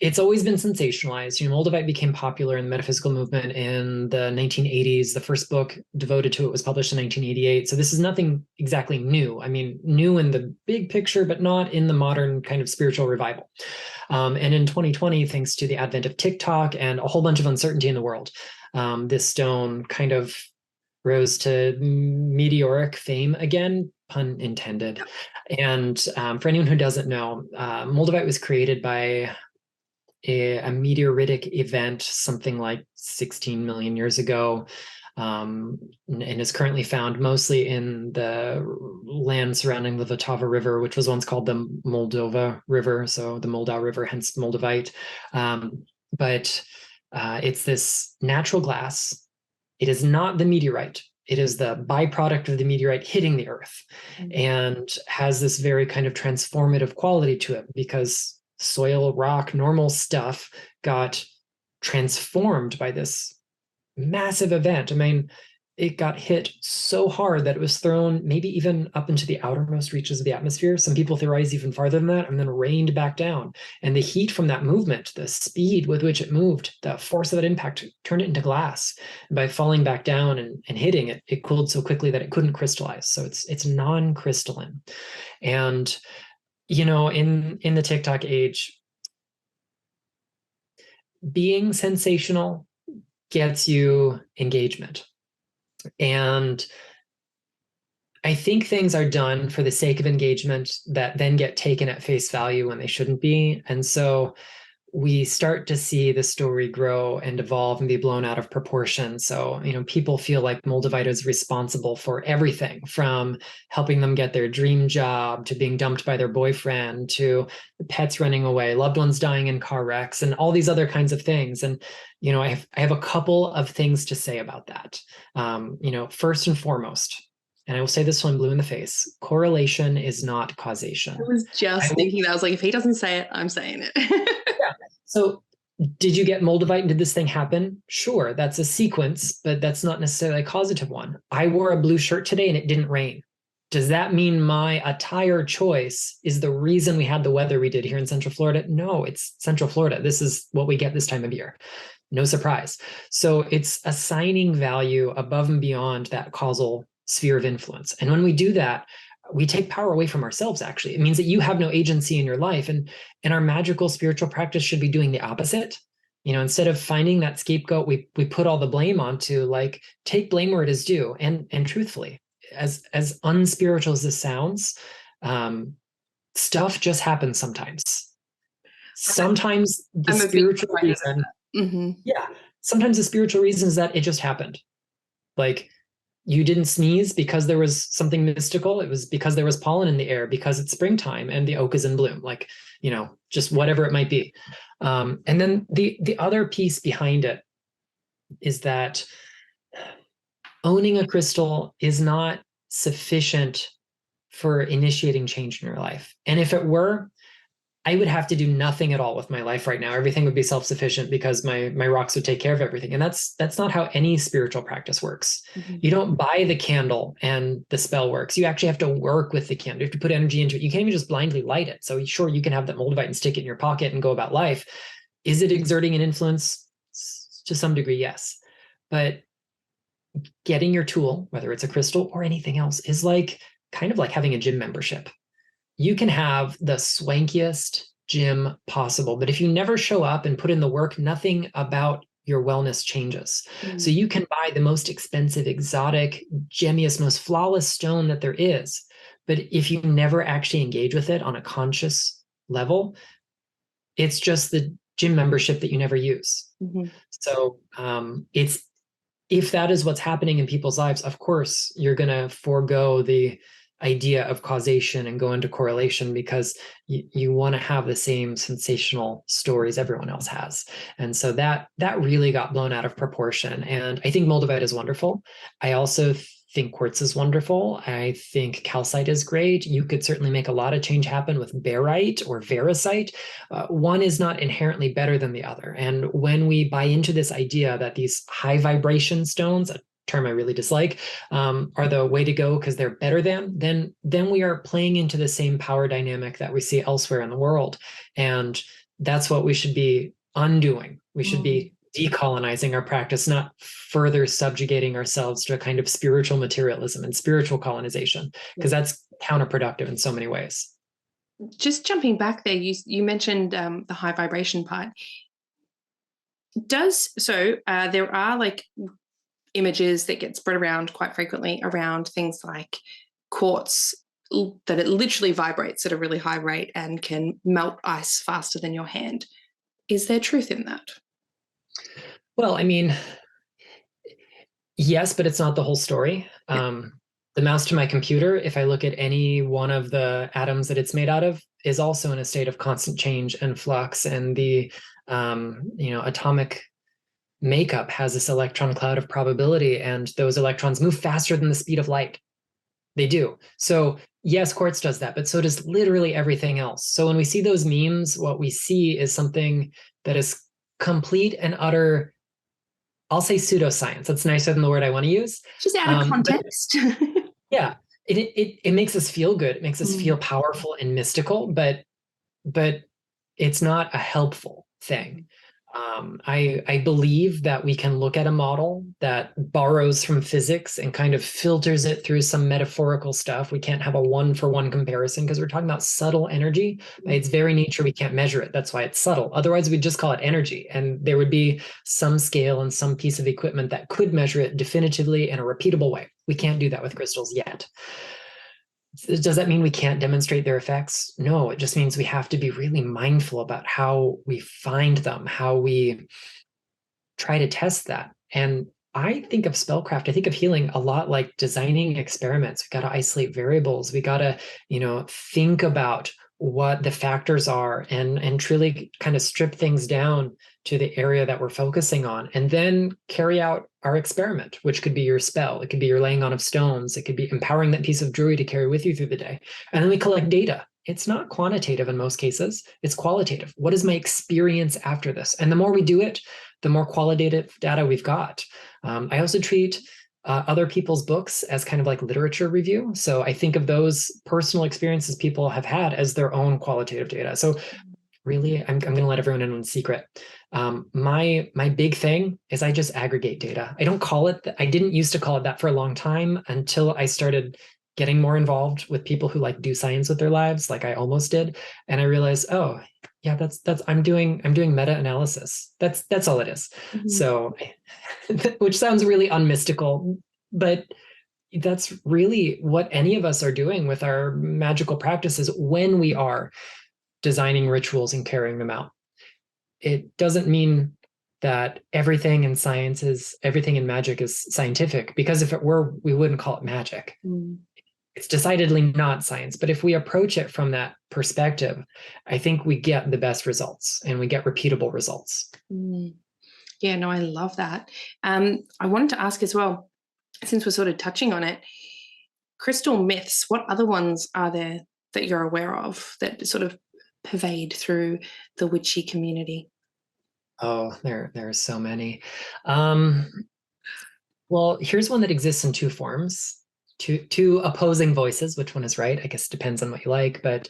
it's always been sensationalized. Moldavite became popular in the metaphysical movement in the 1980s. The first book devoted to it was published in 1988. So this is nothing exactly new. I mean, new in the big picture, but not in the modern kind of spiritual revival. And in 2020, thanks to the advent of TikTok and a whole bunch of uncertainty in the world, this stone kind of rose to meteoric fame again, pun intended. And for anyone who doesn't know, Moldavite was created by a meteoritic event something like 16 million years ago, and is currently found mostly in the land surrounding the Vltava River, which was once called the Moldova River, so the Moldau River, hence Moldavite. But it's this natural glass. It is not the meteorite. It is the byproduct of the meteorite hitting the earth, and has this very kind of transformative quality to it, because soil, rock, normal stuff got transformed by this massive event. I mean, it got hit so hard that it was thrown maybe even up into the outermost reaches of the atmosphere. Some people theorize even farther than that, and then rained back down. And the heat from that movement, the speed with which it moved, the force of that impact turned it into glass. And by falling back down and hitting it, it cooled so quickly that it couldn't crystallize. So it's non-crystalline. And in the TikTok age, being sensational gets you engagement. And I think things are done for the sake of engagement that then get taken at face value when they shouldn't be. And so we start to see the story grow and evolve and be blown out of proportion. So, people feel like Moldavite is responsible for everything from helping them get their dream job to being dumped by their boyfriend to pets running away, loved ones dying in car wrecks, and all these other kinds of things. And, I have a couple of things to say about that. First and foremost, and I will say this one blue in the face, correlation is not causation. I was just thinking that. I was like, if he doesn't say it, I'm saying it. Yeah. So did you get Moldavite and did this thing happen? Sure, that's a sequence, but that's not necessarily a causative one. I wore a blue shirt today and it didn't rain. Does that mean my attire choice is the reason we had the weather we did here in Central Florida? No, it's Central Florida. This is what we get this time of year. No surprise. So it's assigning value above and beyond that causal sphere of influence. And when we do that, we take power away from ourselves, actually. It means that you have no agency in your life. And our magical spiritual practice should be doing the opposite. Instead of finding that scapegoat, we put all the blame onto, like, take blame where it is due. And truthfully, as unspiritual as this sounds, stuff just happens sometimes. Sometimes the spiritual reason, sometimes the spiritual reason is that it just happened. Like, you didn't sneeze because there was something mystical. It was because there was pollen in the air, because it's springtime and the oak is in bloom, like, just whatever it might be. And then the other piece behind it is that owning a crystal is not sufficient for initiating change in your life. And if it were, I would have to do nothing at all with my life right now. Everything would be self-sufficient because my rocks would take care of everything. And that's not how any spiritual practice works. Mm-hmm. You don't buy the candle and the spell works. You actually have to work with the candle. You have to put energy into it. You can't even just blindly light it. So sure, you can have that Moldavite and stick it in your pocket and go about life. Is it exerting an influence? To some degree, yes. But getting your tool, whether it's a crystal or anything else, is kind of like having a gym membership. You can have the swankiest gym possible, but if you never show up and put in the work, nothing about your wellness changes. Mm. So you can buy the most expensive, exotic, gemmiest, most flawless stone that there is, but if you never actually engage with it on a conscious level, it's just the gym membership that you never use. Mm-hmm. So if that is what's happening in people's lives, of course, you're going to forego the idea of causation and go into correlation because you want to have the same sensational stories everyone else has. And so that really got blown out of proportion. And I think Moldavite is wonderful. I also think quartz is wonderful. I think calcite is great. You could certainly make a lot of change happen with barite or veracite. One is not inherently better than the other. And when we buy into this idea that these high vibration stones, a term I really dislike, are the way to go because they're better than, then we are playing into the same power dynamic that we see elsewhere in the world. And that's what we should be undoing. We should be decolonizing our practice, not further subjugating ourselves to a kind of spiritual materialism and spiritual colonization, because that's counterproductive in so many ways. Just jumping back there, you mentioned the high vibration part. There are images that get spread around quite frequently around things like quartz, that it literally vibrates at a really high rate and can melt ice faster than your hand. Is there truth in that? Well, I mean, yes, but it's not the whole story. The mouse to my computer, if I look at any one of the atoms that it's made out of, is also in a state of constant change and flux. And the atomic makeup has this electron cloud of probability, and those electrons move faster than the speed of light. They do. So yes, quartz does that, but so does literally everything else. So when we see those memes, what we see is something that is complete and utter, I'll say pseudoscience. That's nicer than the word I want to use. Just out of context. Yeah, it makes us feel good. It makes us feel powerful and mystical, but it's not a helpful thing. I believe that we can look at a model that borrows from physics and kind of filters it through some metaphorical stuff. We can't have a one-for-one comparison because we're talking about subtle energy. By its very nature, we can't measure it. That's why it's subtle. Otherwise, we'd just call it energy. And there would be some scale and some piece of equipment that could measure it definitively in a repeatable way. We can't do that with crystals yet. Does that mean we can't demonstrate their effects? No, it just means we have to be really mindful about how we find them, how we try to test that. And I think of spellcraft, I think of healing a lot like designing experiments. We got to isolate variables. We got to, think about what the factors are and truly kind of strip things down to the area that we're focusing on, and then carry out our experiment, which could be your spell. It could be your laying on of stones. It could be empowering that piece of jewelry to carry with you through the day. And then we collect data. It's not quantitative in most cases. It's qualitative. What is my experience after this? And the more we do it, the more qualitative data we've got. I also treat other people's books as kind of like literature review. So I think of those personal experiences people have had as their own qualitative data. So really, I'm going to let everyone in on a secret. My big thing is I just aggregate data. I don't call it, I didn't used to call it that for a long time until I started getting more involved with people who like do science with their lives, like I almost did. And I realized, oh, yeah, that's I'm doing meta-analysis. That's all it is. Mm-hmm. So, which sounds really unmystical, but that's really what any of us are doing with our magical practices when we are designing rituals and carrying them out. It doesn't mean that everything in magic is scientific, because if it were, we wouldn't call it magic. It's decidedly not science. But if we approach it from that perspective, I think we get the best results and we get repeatable results. Yeah, no, I love that. I wanted to ask as well, since we're sort of touching on it, crystal myths, what other ones are there that you're aware of that sort of pervade through the witchy community? Oh, there are so many. Well, here's one that exists in two forms. Two opposing voices. Which one is right? I guess depends on what you like, but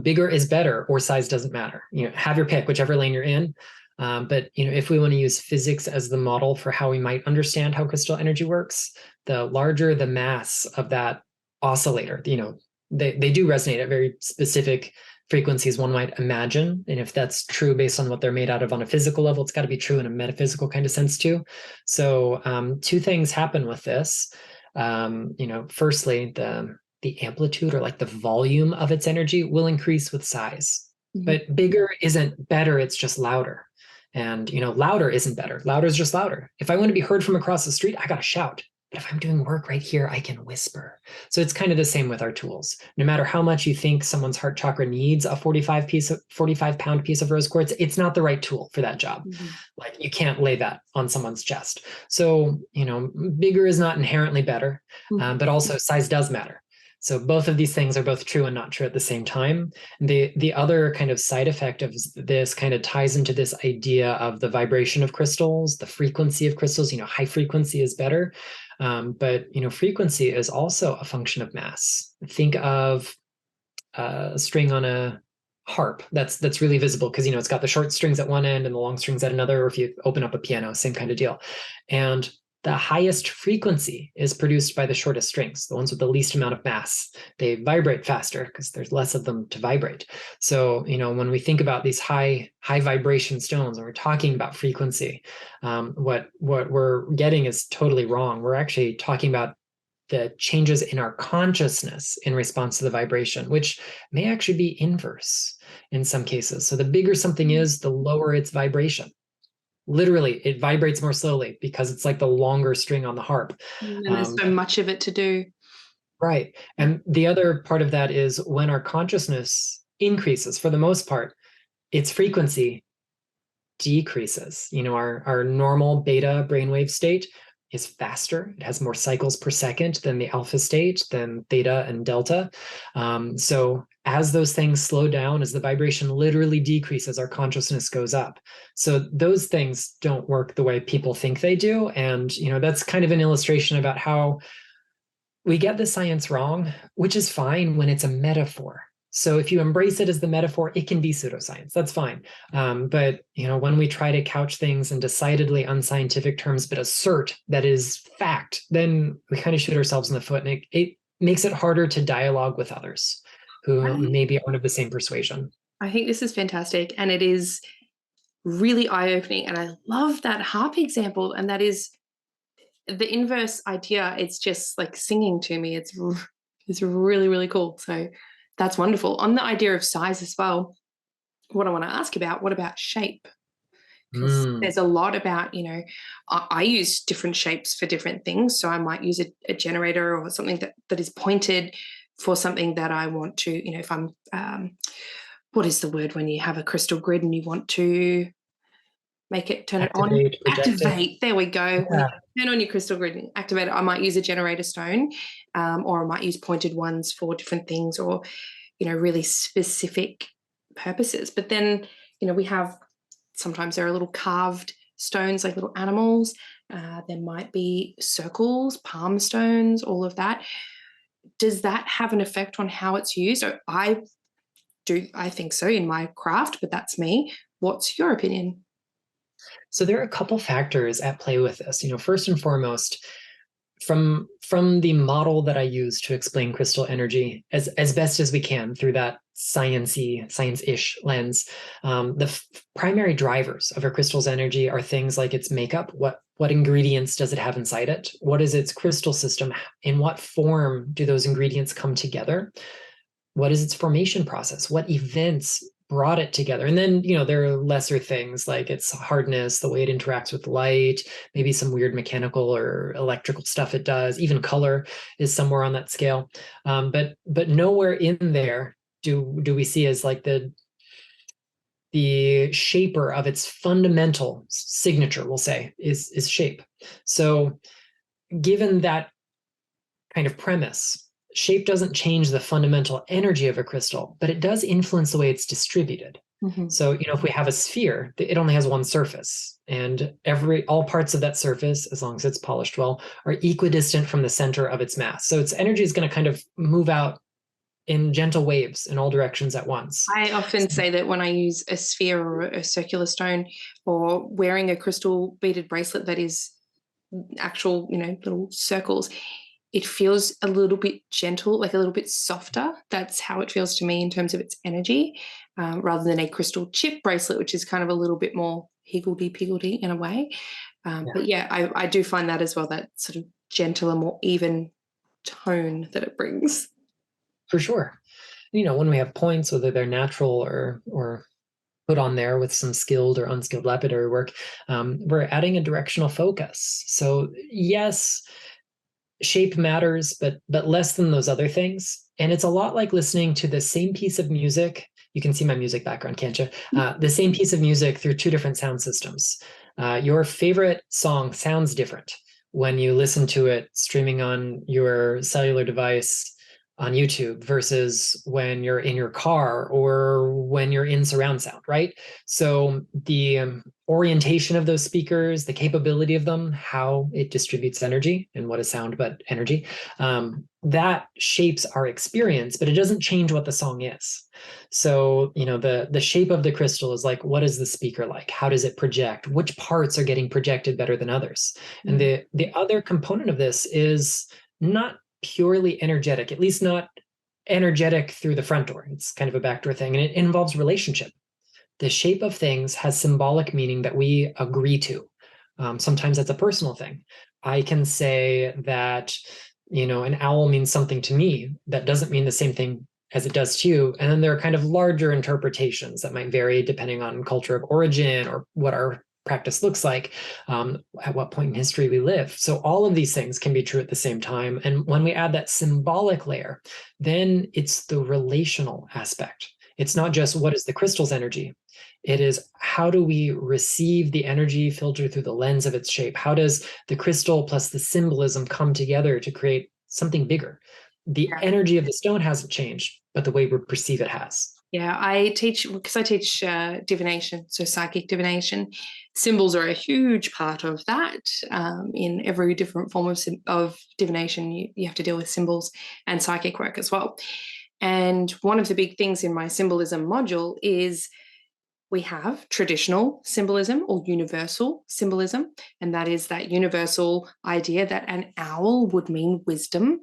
bigger is better, or size doesn't matter. Have your pick, whichever lane you're in. But if we want to use physics as the model for how we might understand how crystal energy works, the larger the mass of that oscillator, they do resonate at very specific frequencies one might imagine. And if that's true based on what they're made out of on a physical level, it's got to be true in a metaphysical kind of sense too. So two things happen with this. Firstly, the amplitude, or like the volume of its energy, will increase with size. But bigger isn't better, it's just louder. And louder isn't better. Louder is just louder. If I want to be heard from across the street, I gotta shout. But if I'm doing work right here, I can whisper. So it's kind of the same with our tools. No matter how much you think someone's heart chakra needs a 45-pound piece of rose quartz, it's not the right tool for that job. Like, you can't lay that on someone's chest. So, bigger is not inherently better, but also size does matter. So both of these things are both true and not true at the same time. The other kind of side effect of this kind of ties into this idea of the vibration of crystals, the frequency of crystals. High frequency is better. But frequency is also a function of mass. Think of a string on a harp that's really visible, because it's got the short strings at one end and the long strings at another. Or if you open up a piano, same kind of deal. And the highest frequency is produced by the shortest strings, the ones with the least amount of mass. They vibrate faster because there's less of them to vibrate. So, when we think about these high vibration stones, and we're talking about frequency, what we're getting is totally wrong. We're actually talking about the changes in our consciousness in response to the vibration, which may actually be inverse in some cases. So the bigger something is, the lower its vibration. Literally, it vibrates more slowly because it's like the longer string on the harp. And there's so much of it to do. Right. And the other part of that is when our consciousness increases, for the most part, its frequency decreases. Our normal beta brainwave state is faster. It has more cycles per second than the alpha state, than theta and delta. So as those things slow down, as the vibration literally decreases, our consciousness goes up. So those things don't work the way people think they do. And, that's kind of an illustration about how we get the science wrong, which is fine when it's a metaphor. So if you embrace it as the metaphor, it can be pseudoscience. That's fine. But when we try to couch things in decidedly unscientific terms, but assert that is fact, then we kind of shoot ourselves in the foot, and it makes it harder to dialogue with others who maybe aren't of the same persuasion. I think this is fantastic, and it is really eye-opening. And I love that harp example. And that is the inverse idea, it's just like singing to me. It's really, really cool. So that's wonderful. On the idea of size as well, what I want to ask about, what about shape? Because there's a lot about, I use different shapes for different things. So I might use a generator or something that is pointed for something that I want to, if I'm, what is the word when you have a crystal grid and you want to make it turn Activate, it on? project Activate. it. There we go. Yeah. When you turn on your crystal grid and activate it, I might use a generator stone, or I might use pointed ones for different things, or, really specific purposes. But then, we have, sometimes there are little carved stones, like little animals. There might be circles, palm stones, all of that. Does that have an effect on how it's used? I think so in my craft, but that's me. What's your opinion? So there are a couple factors at play with this. First and foremost, from the model that I use to explain crystal energy as best as we can through that science-ish lens, the primary drivers of a crystal's energy are things like its makeup. What ingredients does it have inside it? What is its crystal system? In what form do those ingredients come together? What is its formation process? What events brought it together? And then, there are lesser things like its hardness, the way it interacts with light, maybe some weird mechanical or electrical stuff it does. Even color is somewhere on that scale. But nowhere in there do we see as like the shaper of its fundamental signature, we'll say, is shape. So given that kind of premise, shape doesn't change the fundamental energy of a crystal, but it does influence the way it's distributed. Mm-hmm. So, if we have a sphere, it only has one surface, and all parts of that surface, as long as it's polished well, are equidistant from the center of its mass. So its energy is going to kind of move out in gentle waves in all directions at once. I often say that when I use a sphere or a circular stone, or wearing a crystal beaded bracelet that is actual, little circles, it feels a little bit gentle, like a little bit softer. That's how it feels to me in terms of its energy, rather than a crystal chip bracelet, which is kind of a little bit more higgledy-piggledy in a way. But yeah, I do find that as well, that sort of gentler, more even tone that it brings. For sure. When we have points, whether they're natural or put on there with some skilled or unskilled lapidary work, we're adding a directional focus. So yes, shape matters, but less than those other things. And it's a lot like listening to the same piece of music. You can see my music background, can't you? The same piece of music through two different sound systems. Your favorite song sounds different when you listen to it streaming on your cellular device on YouTube versus when you're in your car or when you're in surround sound, right? So the orientation of those speakers, the capability of them, how it distributes energy, and what is sound but energy, that shapes our experience, but it doesn't change what the song is. So, the shape of the crystal is like, what is the speaker like? How does it project? Which parts are getting projected better than others? Mm-hmm. And the other component of this is not purely energetic, at least not energetic through the front door. It's kind of a backdoor thing, and it involves relationship. The shape of things has symbolic meaning that we agree to. Sometimes that's a personal thing. I can say that, an owl means something to me that doesn't mean the same thing as it does to you. And then there are kind of larger interpretations that might vary depending on culture of origin or what our practice looks like, at what point in history we live. So all of these things can be true at the same time. And when we add that symbolic layer, then it's the relational aspect. It's not just what is the crystal's energy. It is how do we receive the energy filtered through the lens of its shape? How does the crystal plus the symbolism come together to create something bigger? The energy of the stone hasn't changed, but the way we perceive it has. Yeah, I teach divination, so psychic divination. Symbols are a huge part of that. In every different form of divination, you have to deal with symbols and psychic work as well. And one of the big things in my symbolism module is we have traditional symbolism or universal symbolism, and that is that universal idea that an owl would mean wisdom.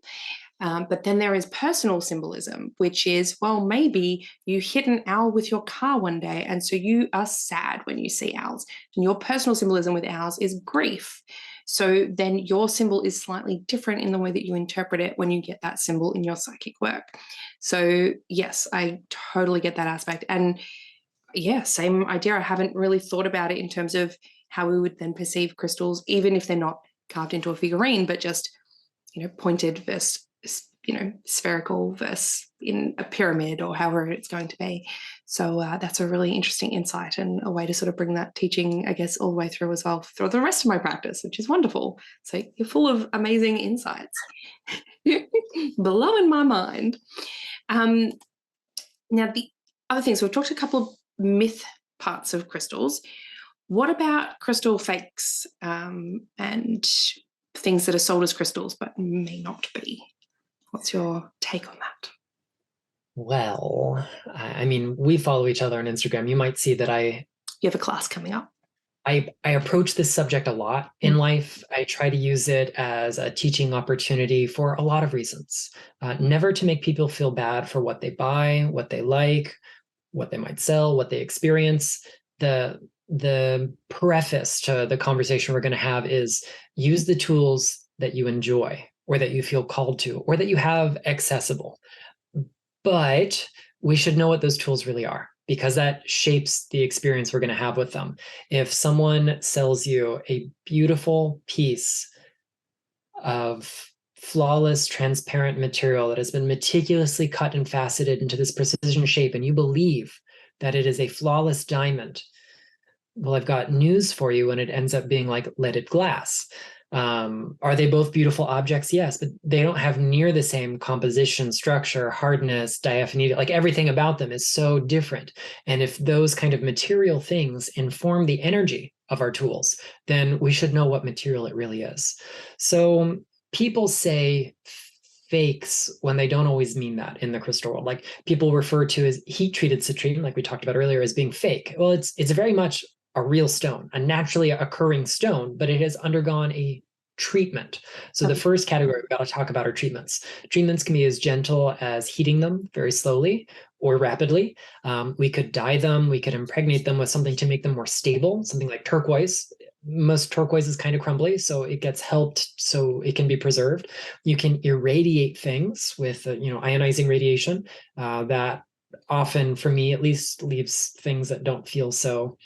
But then there is personal symbolism, which is, well, maybe you hit an owl with your car one day, and so you are sad when you see owls. And your personal symbolism with owls is grief. So then your symbol is slightly different in the way that you interpret it when you get that symbol in your psychic work. So yes, I totally get that aspect. And yeah, same idea. I haven't really thought about it in terms of how we would then perceive crystals, even if they're not carved into a figurine, but just, pointed versus, spherical versus in a pyramid or however it's going to be. So that's a really interesting insight and a way to sort of bring that teaching, I guess, all the way through as well through the rest of my practice, which is wonderful. So you're full of amazing insights. Blowing my mind. Now, the other things, we've talked a couple of myth parts of crystals. What about crystal fakes and things that are sold as crystals but may not be? What's your take on that? Well, I mean, we follow each other on Instagram. You might see that you have a class coming up. I approach this subject a lot in life. I try to use it as a teaching opportunity for a lot of reasons. Never to make people feel bad for what they buy, what they like, what they might sell, what they experience. The preface to the conversation we're going to have is use the tools that you enjoy or that you feel called to or that you have accessible. But we should know what those tools really are, because that shapes the experience we're going to have with them. If someone sells you a beautiful piece of flawless, transparent material that has been meticulously cut and faceted into this precision shape, and you believe that it is a flawless diamond, well, I've got news for you when it ends up being like leaded glass. Are they both beautiful objects? Yes, but they don't have near the same composition, structure, hardness, diaphanity. Like everything about them is so different. And if those kind of material things inform the energy of our tools, then we should know what material it really is. So people say fakes when they don't always mean that in the crystal world. Like people refer to as heat-treated citrine, like we talked about earlier, as being fake. Well, it's very much a real stone, a naturally occurring stone, but it has undergone a treatment. So the first category we've got to talk about are treatments. Treatments can be as gentle as heating them very slowly or rapidly. We could dye them. We could impregnate them with something to make them more stable, something like turquoise. Most turquoise is kind of crumbly, so it gets helped so it can be preserved. You can irradiate things with, ionizing radiation that often, for me at least, leaves things that don't feel so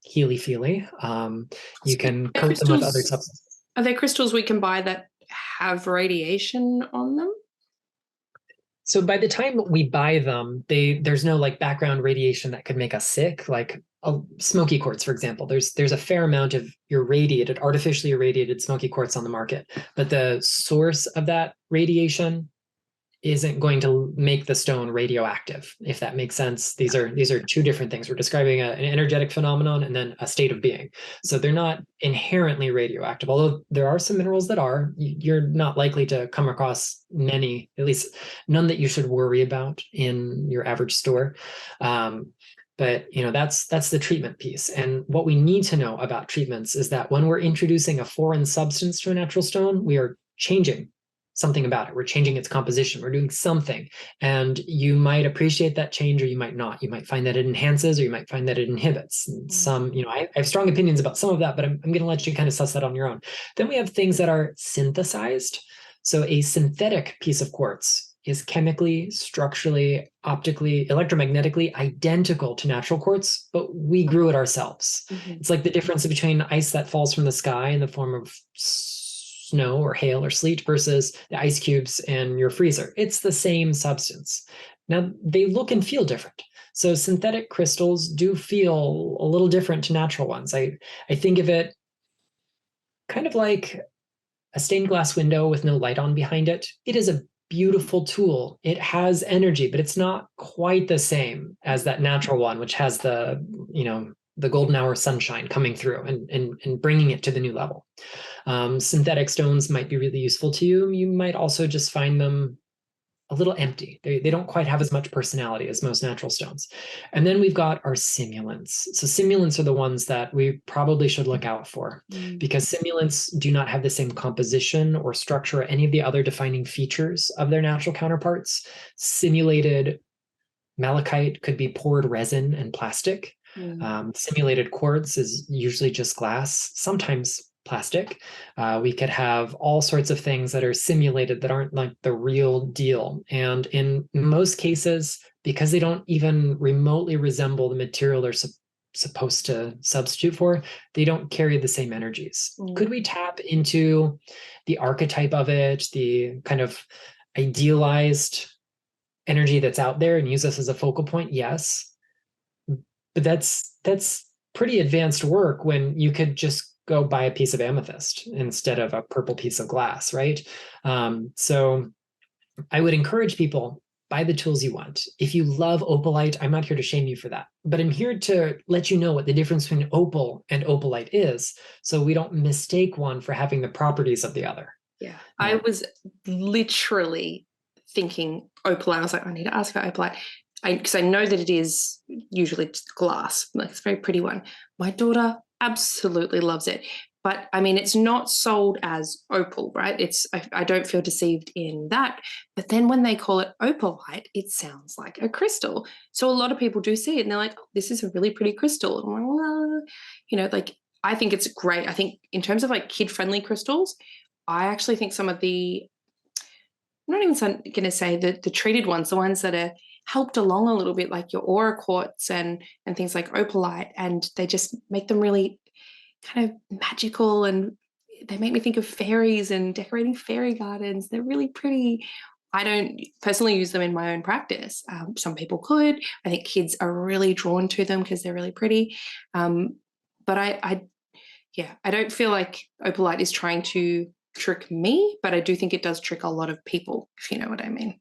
healy-feely. You can coat them with other substances. Are there crystals we can buy that have radiation on them? So by the time we buy them, there's no like background radiation that could make us sick, like smoky quartz, for example. There's a fair amount of artificially irradiated smoky quartz on the market, but the source of that radiation isn't going to make the stone radioactive, if that makes sense. These are two different things. We're describing an energetic phenomenon and then a state of being. So they're not inherently radioactive, although there are some minerals that are. You're not likely to come across many, at least none that you should worry about in your average store. But that's the treatment piece. And what we need to know about treatments is that when we're introducing a foreign substance to a natural stone, we are changing something about it. We're changing its composition. We're doing something. And you might appreciate that change or you might not. You might find that it enhances or you might find that it inhibits. And some, I have strong opinions about some of that, but I'm going to let you kind of suss that on your own. Then we have things that are synthesized. So a synthetic piece of quartz is chemically, structurally, optically, electromagnetically identical to natural quartz, but we grew it ourselves. Mm-hmm. It's like the difference between ice that falls from the sky in the form of snow or hail or sleet versus the ice cubes in your freezer. It's the same substance. Now, they look and feel different. So synthetic crystals do feel a little different to natural ones. I think of it kind of like a stained glass window with no light on behind it. It is a beautiful tool. It has energy, but it's not quite the same as that natural one, which has the golden hour sunshine coming through and bringing it to the new level. Synthetic stones might be really useful to you. You might also just find them a little empty. They don't quite have as much personality as most natural stones. And then we've got our simulants. So simulants are the ones that we probably should look out for, because simulants do not have the same composition or structure or any of the other defining features of their natural counterparts. Simulated malachite could be poured resin and plastic. Simulated quartz is usually just glass, sometimes plastic. We could have all sorts of things that are simulated that aren't like the real deal. And in most cases, because they don't even remotely resemble the material they're supposed to substitute for, they don't carry the same energies. Could we tap into the archetype of it, the kind of idealized energy that's out there, and use this as a focal point? Yes. But that's pretty advanced work when you could just go buy a piece of amethyst instead of a purple piece of glass, right? So I would encourage people, buy the tools you want. If you love opalite, I'm not here to shame you for that, but I'm here to let you know what the difference between opal and opalite is, so we don't mistake one for having the properties of the other. Yeah. I was literally thinking opalite. I was like, I need to ask about opalite. Because I know that it is usually just glass. Like, it's a very pretty one. My daughter absolutely loves it. But I mean, it's not sold as opal, right? I don't feel deceived in that. But then when they call it opalite, it sounds like a crystal. So a lot of people do see it and they're like, oh, this is a really pretty crystal. And I'm like, well, like, I think it's great. I think in terms of like kid-friendly crystals, I actually think some of I'm not even going to say the treated ones, the ones that are helped along a little bit, like your aura quartz and things like opalite, and they just make them really kind of magical, and they make me think of fairies and decorating fairy gardens. They're really pretty. I don't personally use them in my own practice. Some people could. I think kids are really drawn to them because they're really pretty. But I don't feel like opalite is trying to trick me, but I do think it does trick a lot of people, if you know what I mean.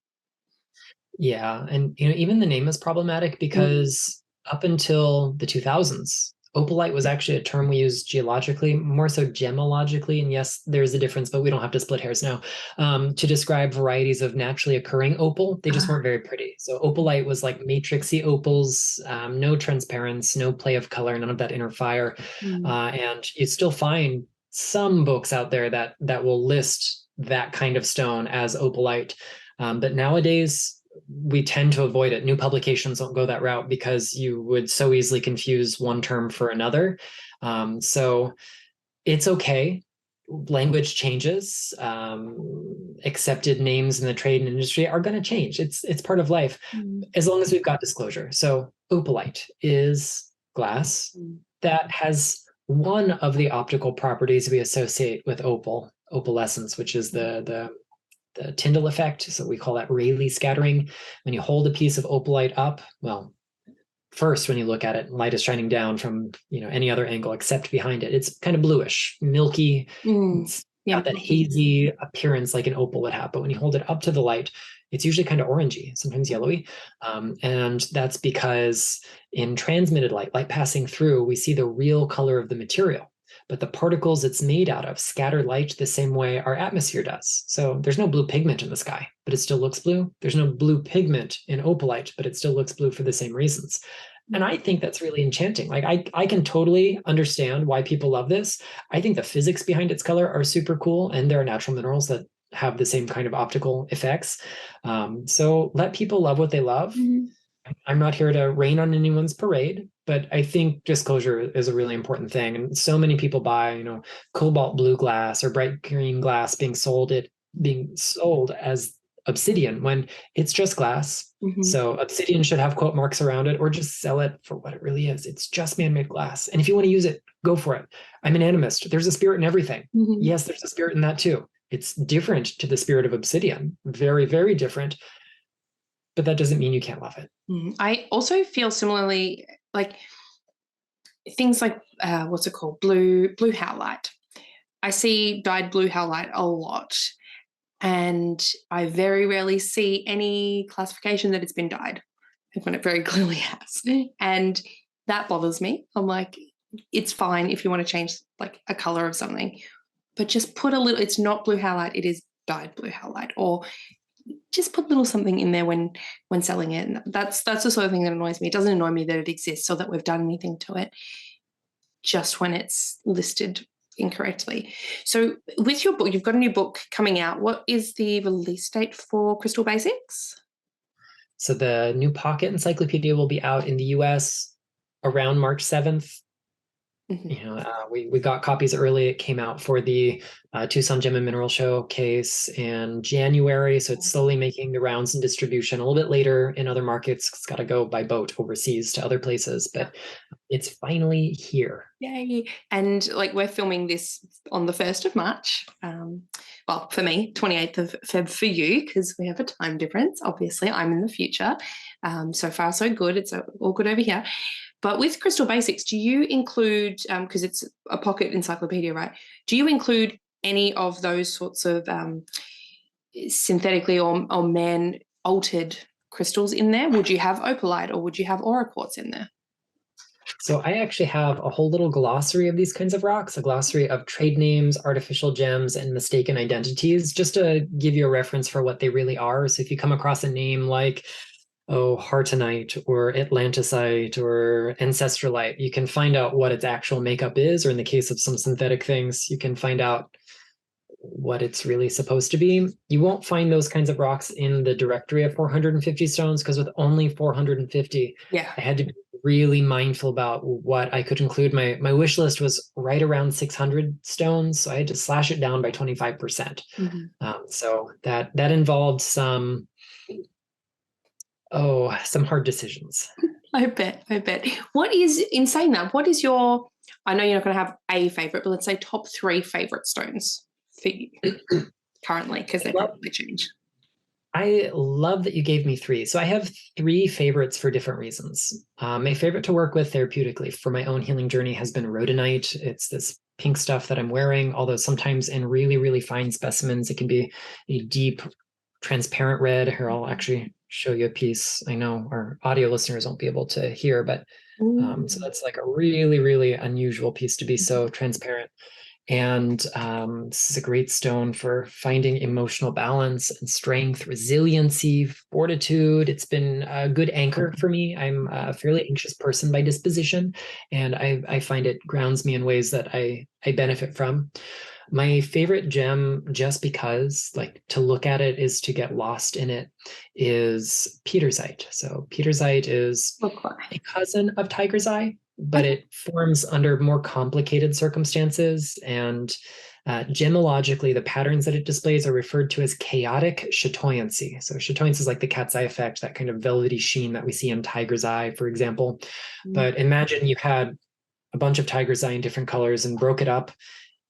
Yeah, and even the name is problematic because up until the 2000s, opalite was actually a term we used geologically, more so gemologically, and yes, there's a difference, but we don't have to split hairs now, to describe varieties of naturally occurring opal. They just weren't very pretty. So opalite was like matrixy opals, no transparence, no play of color, none of that inner fire, and you still find some books out there that will list that kind of stone as opalite, but nowadays we tend to avoid it. New publications don't go that route because you would so easily confuse one term for another. So it's okay. Language changes. Accepted names in the trade and industry are going to change. It's part of life, as long as we've got disclosure. So opalite is glass that has one of the optical properties we associate with opalescence, which is the Tyndall effect. So we call that Rayleigh scattering. When you hold a piece of opalite up, well, first when you look at it, light is shining down from any other angle except behind it. It's kind of bluish, milky. It's got that hazy appearance like an opal would have. But when you hold it up to the light, it's usually kind of orangey, sometimes yellowy. And that's because in transmitted light passing through, we see the real color of the material. But the particles it's made out of scatter light the same way our atmosphere does. So there's no blue pigment in the sky, but it still looks blue. There's no blue pigment in opalite, but it still looks blue for the same reasons. And I think that's really enchanting. Like I can totally understand why people love this. I think the physics behind its color are super cool. And there are natural minerals that have the same kind of optical effects. So let people love what they love. I'm not here to rain on anyone's parade, but I think disclosure is a really important thing. And so many people buy, cobalt blue glass or bright green glass being sold as obsidian when it's just glass. So obsidian should have quote marks around it, or just sell it for what it really is. It's just man-made glass. And if you want to use it, go for it. I'm an animist. There's a spirit in everything. Yes, there's a spirit in that too. It's different to the spirit of obsidian. Very, very different. But that doesn't mean you can't love it. I also feel similarly, like things like what's it called, blue howlite. I see dyed blue howlite a lot, and I very rarely see any classification that it's been dyed, when it very clearly has, and that bothers me. I'm like, it's fine if you want to change like a color of something, but just put a little. It's not blue howlite; it is dyed blue howlite, or just put a little something in there when selling it. And that's the sort of thing that annoys me. It doesn't annoy me that it exists or that we've done anything to it, just when it's listed incorrectly. So with your book, you've got a new book coming out. What is the release date for Crystal Basics? So the new pocket encyclopedia will be out in the US around March 7th. We got copies early. It came out for the Tucson Gem and Mineral Showcase in January. So it's slowly making the rounds and distribution. A little bit later in other markets. It's got to go by boat overseas to other places, but it's finally here. Yay. And like, we're filming this on the 1st of March. Well, for me, 28th of Feb for you, because we have a time difference. Obviously, I'm in the future. So far, so good. It's all good over here. But with Crystal Basics, do you include, because it's a pocket encyclopedia, right? Do you include any of those sorts of synthetically or man-altered crystals in there? Would you have opalite or would you have aura quartz in there? So I actually have a whole little glossary of these kinds of rocks, a glossary of trade names, artificial gems, and mistaken identities, just to give you a reference for what they really are. So if you come across a name like Hartonite or Atlantisite or Ancestralite, you can find out what its actual makeup is, or in the case of some synthetic things, you can find out what it's really supposed to be. You won't find those kinds of rocks in the directory of 450 stones, because with only 450, I had to be really mindful about what I could include. My wish list was right around 600 stones, so I had to slash it down by 25%. So that involved some hard decisions. I bet. What is, in saying that, what is your, I know you're not going to have a favorite, but let's say top 3 favorite stones for you currently, because they probably change. I love that you gave me 3. So I have 3 favorites for different reasons. My favorite to work with therapeutically for my own healing journey has been rhodonite. It's this pink stuff that I'm wearing, although sometimes in really, really fine specimens, it can be a deep, transparent red. Here, I'll actually show you a piece. I know our audio listeners won't be able to hear, but so that's like a really, really unusual piece to be so transparent. And this is a great stone for finding emotional balance and strength, resiliency, fortitude. It's been a good anchor for me. I'm a fairly anxious person by disposition, and I find it grounds me in ways that I benefit from. My favorite gem, just because, like, to look at it is to get lost in it, is Petersite. So Petersite is a cousin of Tiger's Eye, but it forms under more complicated circumstances. And gemologically, the patterns that it displays are referred to as chaotic chatoyancy. So chatoyancy is like the cat's eye effect, that kind of velvety sheen that we see in Tiger's Eye, for example. But imagine you had a bunch of Tiger's Eye in different colors and broke it up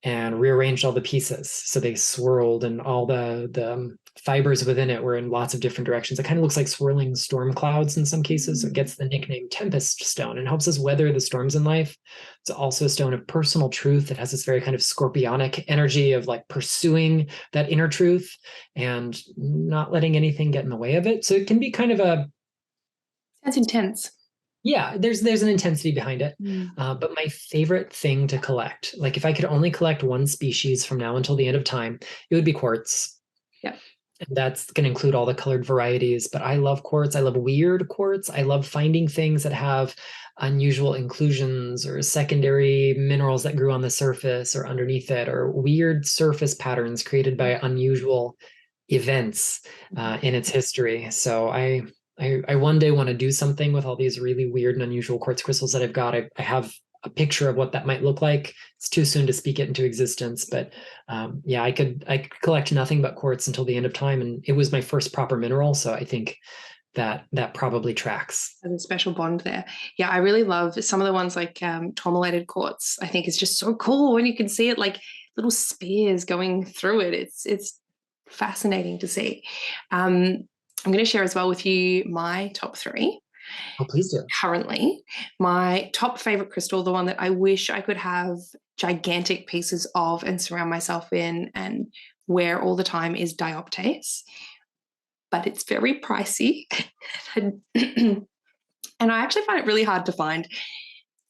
and rearranged all the pieces so they swirled, and all the fibers within it were in lots of different directions. It kind of looks like swirling storm clouds in some cases. So it gets the nickname Tempest Stone and helps us weather the storms in life. It's also a stone of personal truth. It has this very kind of scorpionic energy of like pursuing that inner truth and not letting anything get in the way of it. So it can be kind of That's intense. Yeah, there's an intensity behind it. But my favorite thing to collect, like if I could only collect one species from now until the end of time, it would be quartz. Yeah. And that's going to include all the colored varieties. But I love quartz. I love weird quartz. I love finding things that have unusual inclusions or secondary minerals that grew on the surface or underneath it, or weird surface patterns created by unusual events in its history. So I one day want to do something with all these really weird and unusual quartz crystals that I've got. I have a picture of what that might look like. It's too soon to speak it into existence, but I could collect nothing but quartz until the end of time. And it was my first proper mineral. So I think that probably tracks. There's a special bond there. Yeah, I really love some of the ones like tourmalated quartz. I think it's just so cool when you can see it like little spears going through it. It's fascinating to see. I'm going to share as well with you my top 3. Oh, please do. Currently, my top favorite crystal, the one that I wish I could have gigantic pieces of and surround myself in and wear all the time, is dioptase. But it's very pricey. And I actually find it really hard to find.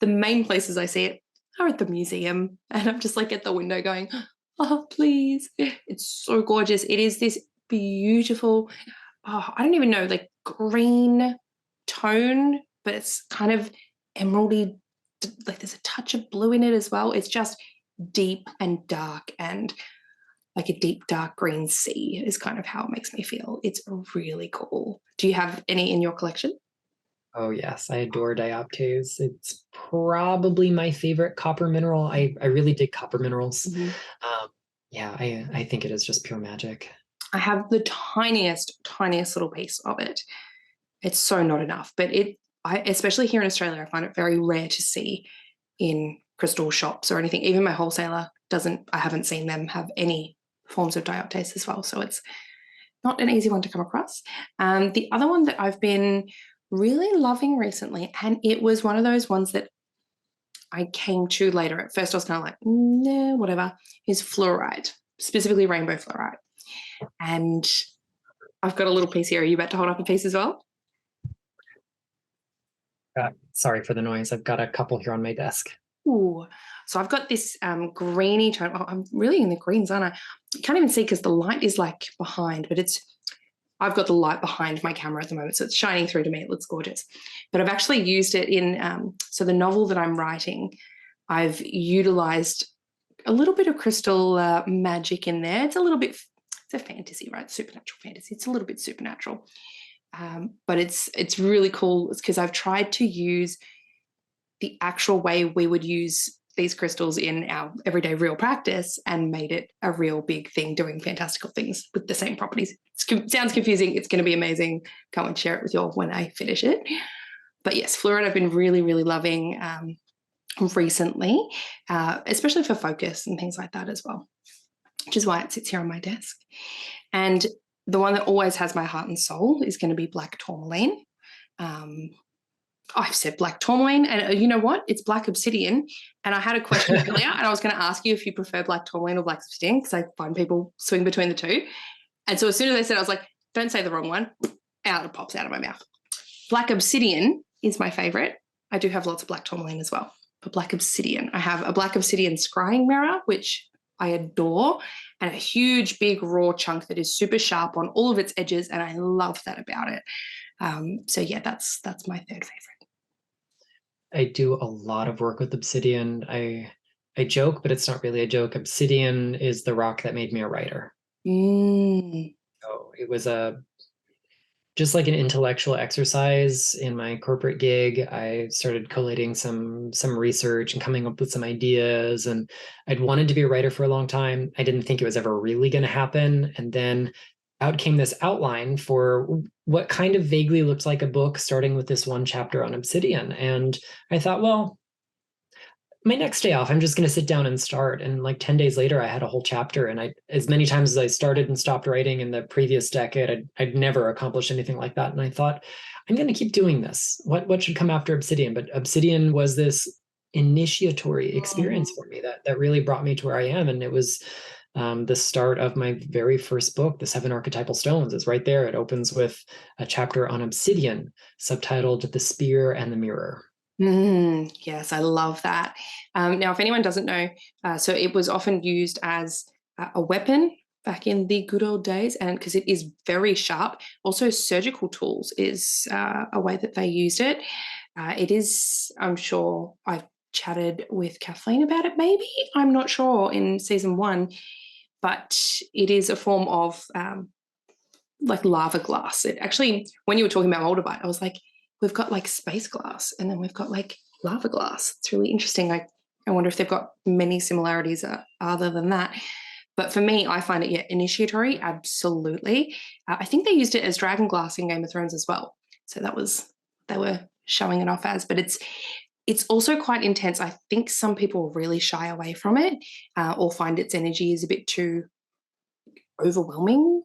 The main places I see it are at the museum. And I'm just like at the window going, oh, please. It's so gorgeous. It is this beautiful, I don't even know, like green tone, but it's kind of emeraldy, like there's a touch of blue in it as well. It's just deep and dark, and like a deep dark green sea is kind of how it makes me feel. It's really cool. Do you have any in your collection? Oh yes, I adore dioptase. It's probably my favorite copper mineral. I really dig copper minerals. Mhm. Yeah, I think it is just pure magic. I have the tiniest little piece of it. It's so not enough, but especially here in Australia, I find it very rare to see in crystal shops or anything. Even my wholesaler I haven't seen them have any forms of dioptase as well. So it's not an easy one to come across. The other one that I've been really loving recently, and it was one of those ones that I came to later. At first, I was kind of like, nah, whatever, is fluorite, specifically rainbow fluorite. And I've got a little piece here. Are you about to hold up a piece as well? Sorry for the noise. I've got a couple here on my desk. Ooh. So I've got this greeny tone. Oh, I'm really in the greens, aren't I? You can't even see because the light is like behind, but I've got the light behind my camera at the moment, so it's shining through to me. It looks gorgeous. But I've actually used it in, so the novel that I'm writing, I've utilized a little bit of crystal magic in there. It's a fantasy, right? Supernatural fantasy. It's a little bit supernatural. But it's really cool. It's because I've tried to use the actual way we would use these crystals in our everyday real practice and made it a real big thing, doing fantastical things with the same properties. It sounds confusing. It's going to be amazing. Can't wait to share it with you all when I finish it. But yes, fluorite I've been really, really loving recently, especially for focus and things like that as well, which is why it sits here on my desk. And the one that always has my heart and soul is going to be black tourmaline. I've said black tourmaline, and you know what? It's black obsidian. And I had a question earlier, and I was going to ask you if you prefer black tourmaline or black obsidian, because I find people swing between the two. And so as soon as I said, I was like, don't say the wrong one. Out it pops out of my mouth. Black obsidian is my favorite. I do have lots of black tourmaline as well. But black obsidian, I have a black obsidian scrying mirror, which I adore, and a huge, big, raw chunk that is super sharp on all of its edges, and I love that about it. So yeah, that's my third favorite. I do a lot of work with obsidian. I joke, but it's not really a joke. Obsidian is the rock that made me a writer. So it was just like an intellectual exercise in my corporate gig. I started collating some research and coming up with some ideas, and I'd wanted to be a writer for a long time. I didn't think it was ever really going to happen. And then out came this outline for what kind of vaguely looked like a book, starting with this one chapter on obsidian. And I thought, well, my next day off, I'm just going to sit down and start. And like 10 days later, I had a whole chapter. And as many times as I started and stopped writing in the previous decade, I'd never accomplished anything like that. And I thought, I'm going to keep doing this. What should come after obsidian? But obsidian was this initiatory experience for me that really brought me to where I am. And it was the start of my very first book, The 7 Archetypal Stones, is right there. It opens with a chapter on obsidian, subtitled The Spear and the Mirror. Yes, I love that. Now, if anyone doesn't know, so it was often used as a weapon back in the good old days, and because it is very sharp. Also, surgical tools is a way that they used it. It is, I'm sure, I've chatted with Kathleen about it, maybe, I'm not sure, in season 1, but it is a form of like lava glass. It actually, when you were talking about moldavite, I was like, we've got like space glass, and then we've got like lava glass. It's really interesting. I wonder if they've got many similarities other than that. But for me, I find it, yeah, initiatory, absolutely. I think they used it as dragon glass in Game of Thrones as well. So they were showing it off as, but it's also quite intense. I think some people really shy away from it or find its energy is a bit too overwhelming,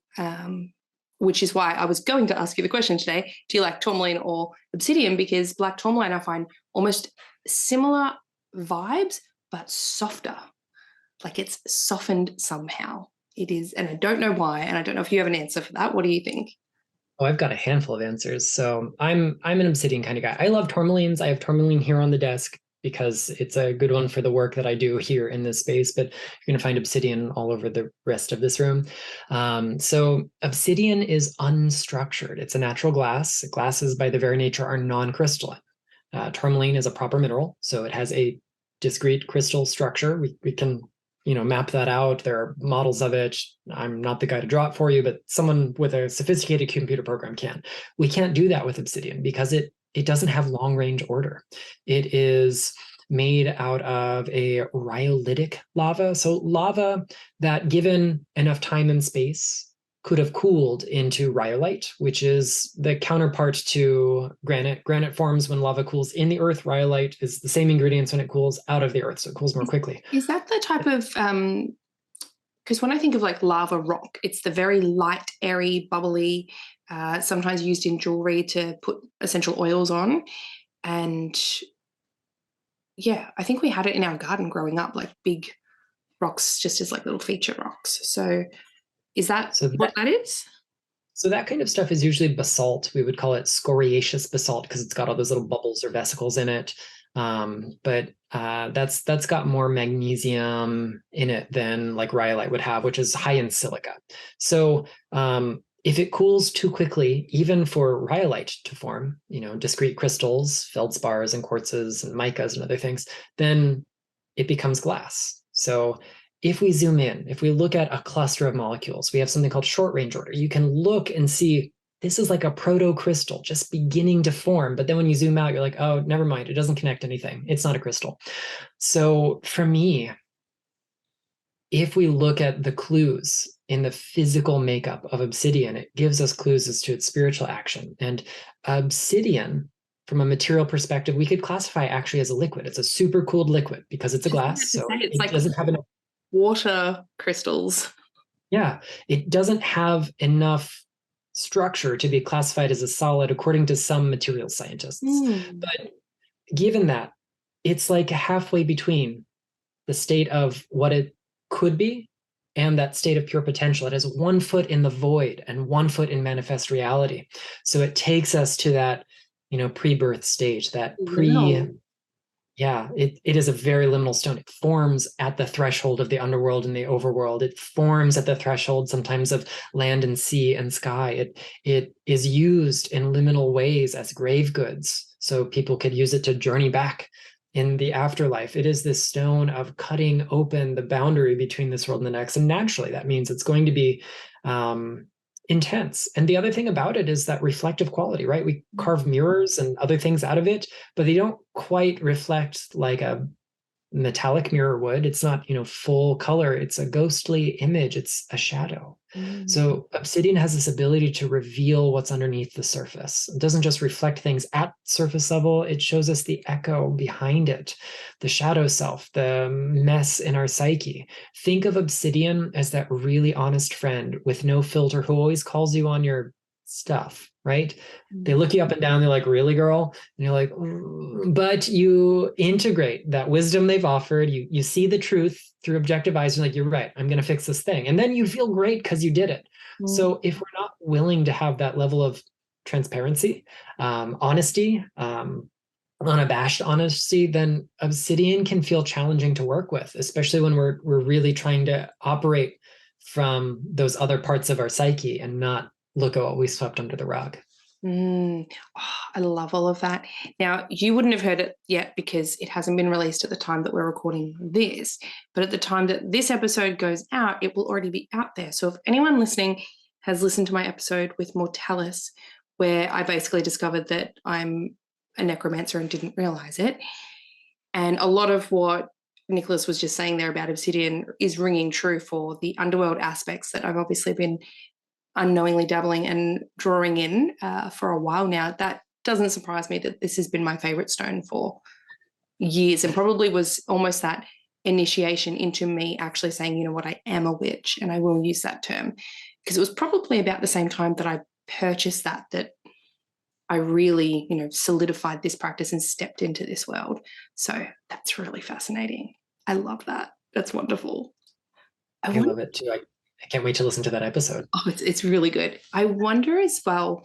which is why I was going to ask you the question today, do you like tourmaline or obsidian? Because black tourmaline I find almost similar vibes, but softer. Like it's softened somehow. It is, and I don't know why, and I don't know if you have an answer for that. What do you think? Oh, I've got a handful of answers. So I'm an obsidian kind of guy. I love tourmalines. I have tourmaline here on the desk. because it's a good one for the work that I do here in this space, but you're going to find obsidian all over the rest of this room. So obsidian is unstructured. It's a natural glass. Glasses by their very nature are non-crystalline. Tourmaline is a proper mineral, so it has a discrete crystal structure. We can map that out. There are models of it. I'm not the guy to draw it for you, but someone with a sophisticated computer program can. We can't do that with obsidian because it doesn't have long range order. It is made out of a rhyolitic lava. So lava that, given enough time and space, could have cooled into rhyolite, which is the counterpart to granite. Granite forms when lava cools in the earth. Rhyolite is the same ingredients when it cools out of the earth, so it cools more quickly. Is that the type of, because when I think of like lava rock, it's the very light, airy, bubbly, sometimes used in jewelry to put essential oils on. And yeah, I think we had it in our garden growing up, like big rocks, just as like little feature rocks. So is that what that is? So that kind of stuff is usually basalt. We would call it scoriaceous basalt because it's got all those little bubbles or vesicles in it. But that's got more magnesium in it than like rhyolite would have, which is high in silica. So if it cools too quickly, even for rhyolite to form, discrete crystals, feldspars and quartzes and micas and other things, then it becomes glass. So if we zoom in, if we look at a cluster of molecules, we have something called short range order. You can look and see this is like a proto-crystal just beginning to form. But then when you zoom out, you're like, oh, never mind. It doesn't connect anything. It's not a crystal. So for me, if we look at the clues in the physical makeup of obsidian, it gives us clues as to its spiritual action. And obsidian, from a material perspective, we could classify actually as a liquid. It's a super cooled liquid because it's a glass. So it's it like doesn't have enough water crystals. Yeah, it doesn't have enough structure to be classified as a solid according to some material scientists. But given that, it's like halfway between the state of what it could be and that state of pure potential. It has 1 foot in the void and 1 foot in manifest reality. So it takes us to that, pre-birth stage, that Yeah, it is a very liminal stone. It forms at the threshold of the underworld and the overworld. It forms at the threshold sometimes of land and sea and sky. It is used in liminal ways as grave goods, so people could use it to journey back in the afterlife. It is this stone of cutting open the boundary between this world and the next. And naturally, that means it's going to be intense. And the other thing about it is that reflective quality, right? We carve mirrors and other things out of it, but they don't quite reflect like a metallic mirror would. It's not, full color. It's a ghostly image. It's a shadow. So obsidian has this ability to reveal what's underneath the surface. It doesn't just reflect things at surface level. It shows us the echo behind it, the shadow self, the mess in our psyche. Think of obsidian as that really honest friend with no filter who always calls you on your stuff, right? They look you up and down. They're like, really, girl? And you're like, but you integrate that wisdom they've offered. You see the truth through objective eyes. You're like, you're right. I'm going to fix this thing. And then you feel great because you did it. So if we're not willing to have that level of transparency, honesty, unabashed honesty, then obsidian can feel challenging to work with, especially when we're really trying to operate from those other parts of our psyche and not look at what we swept under the rug. Oh, I love all of that. Now, you wouldn't have heard it yet because it hasn't been released at the time that we're recording this, but at the time that this episode goes out, it will already be out there. So if anyone listening has listened to my episode with Mortalis, where I basically discovered that I'm a necromancer and didn't realize it, and a lot of what Nicholas was just saying there about obsidian is ringing true for the underworld aspects that I've obviously been unknowingly dabbling and drawing in for a while now. That doesn't surprise me that this has been my favorite stone for years, and probably was almost that initiation into me actually saying, you know what, I am a witch, and I will use that term, because it was probably about the same time that I purchased that I really, solidified this practice and stepped into this world. So that's really fascinating. I love that. That's wonderful. I love it too. I can't wait to listen to that episode. Oh, it's really good. I wonder as well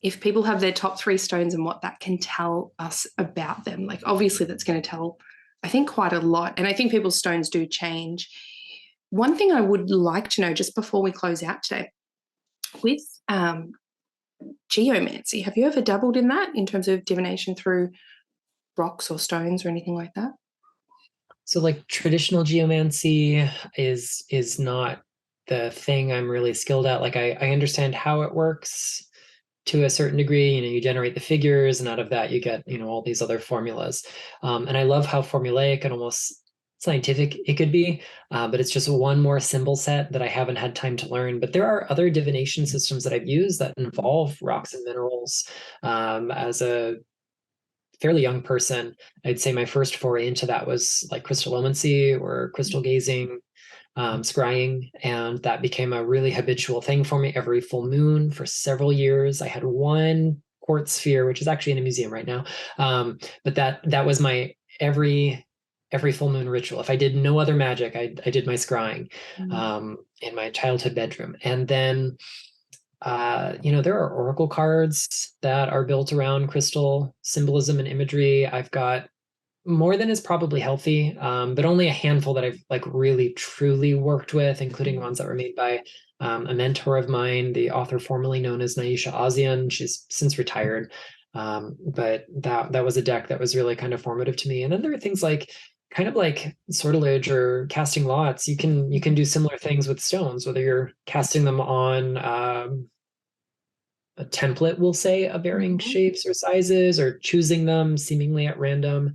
if people have their top 3 stones and what that can tell us about them. Like, obviously that's going to tell, I think, quite a lot. And I think people's stones do change. One thing I would like to know just before we close out today, with geomancy, have you ever dabbled in that in terms of divination through rocks or stones or anything like that? So like traditional geomancy is not the thing I'm really skilled at. Like I understand how it works to a certain degree. You generate the figures, and out of that you get, all these other formulas. And I love how formulaic and almost scientific it could be, but it's just one more symbol set that I haven't had time to learn. But there are other divination systems that I've used that involve rocks and minerals. As a fairly young person, I'd say my first foray into that was like crystallomancy or crystal gazing, scrying, and that became a really habitual thing for me. Every full moon for several years, I had one quartz sphere, which is actually in a museum right now. But that was my every full moon ritual. If I did no other magic, I did my scrying in my childhood bedroom. And then there are oracle cards that are built around crystal symbolism and imagery. I've got more than is probably healthy, but only a handful that I've like really truly worked with, including ones that were made by a mentor of mine, the author formerly known as Naisha Ozian. She's since retired, but that was a deck that was really kind of formative to me. And then there are things like kind of like sortilege or casting lots. You can do similar things with stones, whether you're casting them on a template, we'll say, of varying shapes or sizes, or choosing them seemingly at random.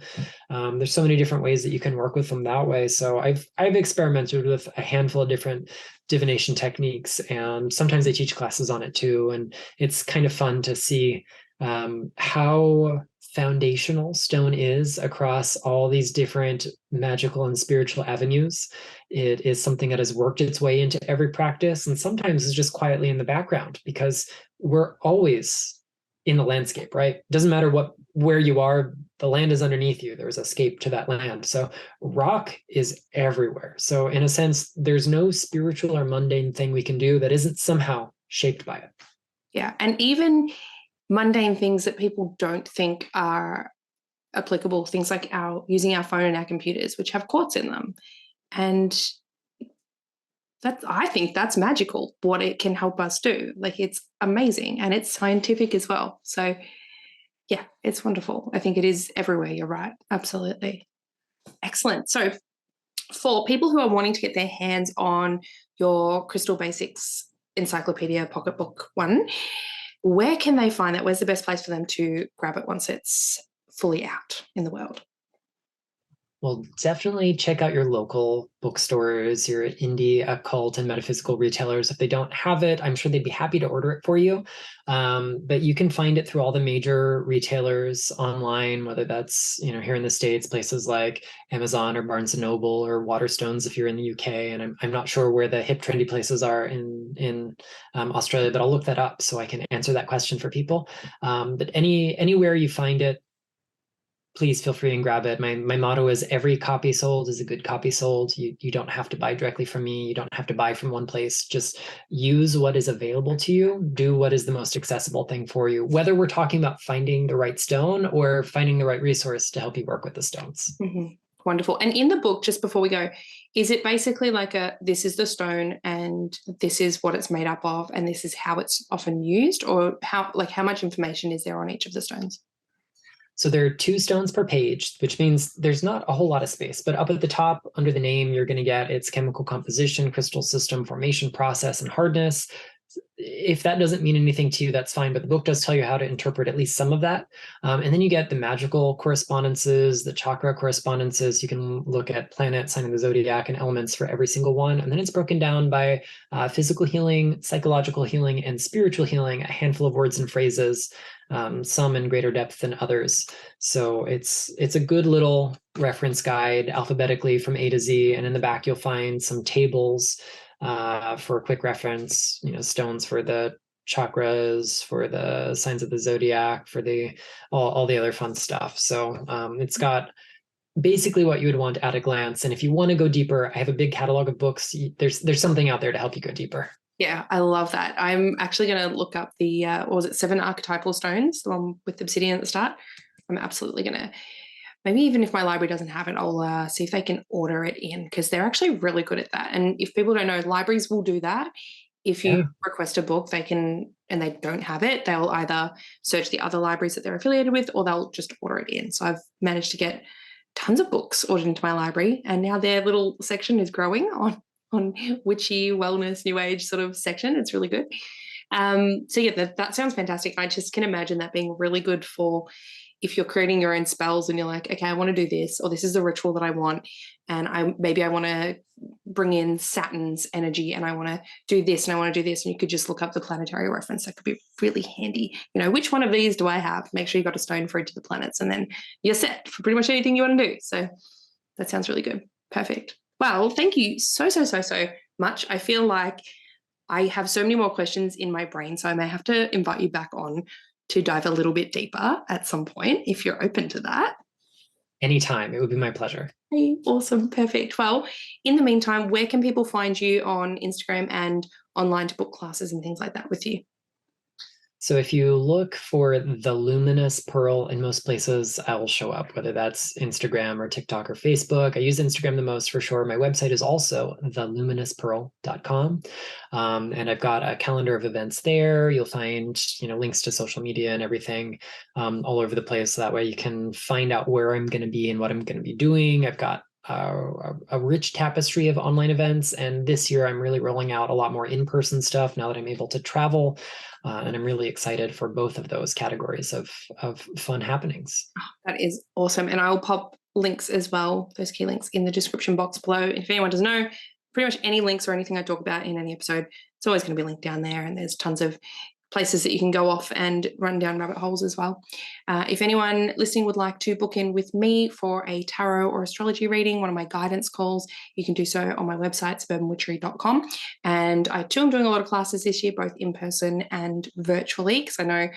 There's so many different ways that you can work with them that way. So I've experimented with a handful of different divination techniques, and sometimes I teach classes on it too. And it's kind of fun to see how foundational stone is across all these different magical and spiritual avenues. It is something that has worked its way into every practice, and sometimes is just quietly in the background, because we're always in the landscape, right? Doesn't matter where you are, the land is underneath you. There's a scape to that land. So rock is everywhere. So in a sense, there's no spiritual or mundane thing we can do that isn't somehow shaped by it. Yeah. And even mundane things that people don't think are applicable, things like using our phone and our computers, which have quartz in them. And I think that's magical, what it can help us do. Like, it's amazing, and it's scientific as well. So yeah, it's wonderful. I think it is everywhere. You're right. Absolutely. Excellent. So for people who are wanting to get their hands on your Crystal Basics Encyclopedia Pocketbook one, where can they find that? Where's the best place for them to grab it once it's fully out in the world? Well, definitely check out your local bookstores, your indie, occult, and metaphysical retailers. If they don't have it, I'm sure they'd be happy to order it for you. But you can find it through all the major retailers online, whether that's, here in the States, places like Amazon or Barnes & Noble or Waterstones if you're in the UK. And I'm not sure where the hip, trendy places are in Australia, but I'll look that up so I can answer that question for people. But anywhere you find it, please feel free and grab it. My motto is every copy sold is a good copy sold. You don't have to buy directly from me. You don't have to buy from one place. Just use what is available to you. Do what is the most accessible thing for you, whether we're talking about finding the right stone or finding the right resource to help you work with the stones. Mm-hmm. Wonderful. And in the book, just before we go, is it basically like this is the stone and this is what it's made up of and this is how it's often used, or how much information is there on each of the stones? So there are 2 stones per page, which means there's not a whole lot of space, but up at the top under the name, you're going to get its chemical composition, crystal system, formation process, and hardness. If that doesn't mean anything to you, that's fine, but the book does tell you how to interpret at least some of that. And then you get the magical correspondences, the chakra correspondences. You can look at planet, sign of the zodiac, and elements for every single one. And then it's broken down by physical healing, psychological healing, and spiritual healing, a handful of words and phrases, some in greater depth than others. So it's a good little reference guide alphabetically from A to Z. And in the back, you'll find some tables for a quick reference, stones for the chakras, for the signs of the zodiac, for all the other fun stuff. So it's got basically what you would want at a glance. And if you want to go deeper, I have a big catalog of books. There's something out there to help you go deeper. Yeah, I love that. I'm actually going to look up the, what was it, 7 archetypal stones, the one with obsidian at the start. I'm absolutely going to, maybe even if my library doesn't have it, I'll see if they can order it in, because they're actually really good at that. And if people don't know, libraries will do that. If you request a book, they can, and they don't have it, they'll either search the other libraries that they're affiliated with, or they'll just order it in. So I've managed to get tons of books ordered into my library, and now their little section is growing on witchy, wellness, new age sort of section. It's really good. So yeah, that sounds fantastic. I just can imagine that being really good for if you're creating your own spells and you're like, okay, I want to do this, or this is the ritual that I want, and I want to bring in Saturn's energy, and I want to do this, and I want to do this, and you could just look up the planetary reference. That could be really handy. You know, which one of these do I have? Make sure you got a stone for each of the planets, and then you're set for pretty much anything you want to do. So that sounds really good. Perfect. Well, thank you so much. I feel like I have so many more questions in my brain, so I may have to invite you back on to dive a little bit deeper at some point, if you're open to that. Anytime. It would be my pleasure. Hey, awesome. Perfect. Well, in the meantime, where can people find you on Instagram and online to book classes and things like that with you? So if you look for the Luminous Pearl in most places, I will show up, whether that's Instagram or TikTok or Facebook. I use Instagram the most for sure. My website is also theluminouspearl.com. And I've got a calendar of events there. You'll find, links to social media and everything all over the place. So that way you can find out where I'm going to be and what I'm going to be doing. I've got a rich tapestry of online events. And this year I'm really rolling out a lot more in-person stuff now that I'm able to travel. And I'm really excited for both of those categories of fun happenings. Oh, that is awesome. And I'll pop links as well, those key links in the description box below. If anyone doesn't know, pretty much any links or anything I talk about in any episode, it's always going to be linked down there. And there's tons of places that you can go off and run down rabbit holes as well. If anyone listening would like to book in with me for a tarot or astrology reading, one of my guidance calls, you can do so on my website, suburbanwitchery.com. And I too am doing a lot of classes this year, both in person and virtually, because I know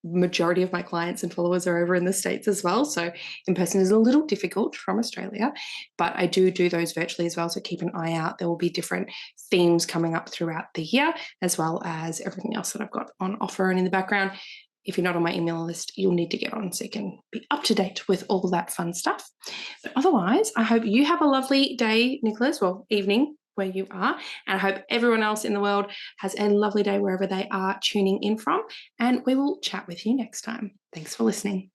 majority of my clients and followers are over in the States as well. So in person is a little difficult from Australia, but I do those virtually as well. So keep an eye out. There will be different themes coming up throughout the year, as well as everything else that I've got on offer and in the background. If you're not on my email list, you'll need to get on so you can be up to date with all of that fun stuff. But otherwise, I hope you have a lovely day, Nicholas, well, evening, where you are. And I hope everyone else in the world has a lovely day wherever they are tuning in from. And we will chat with you next time. Thanks for listening.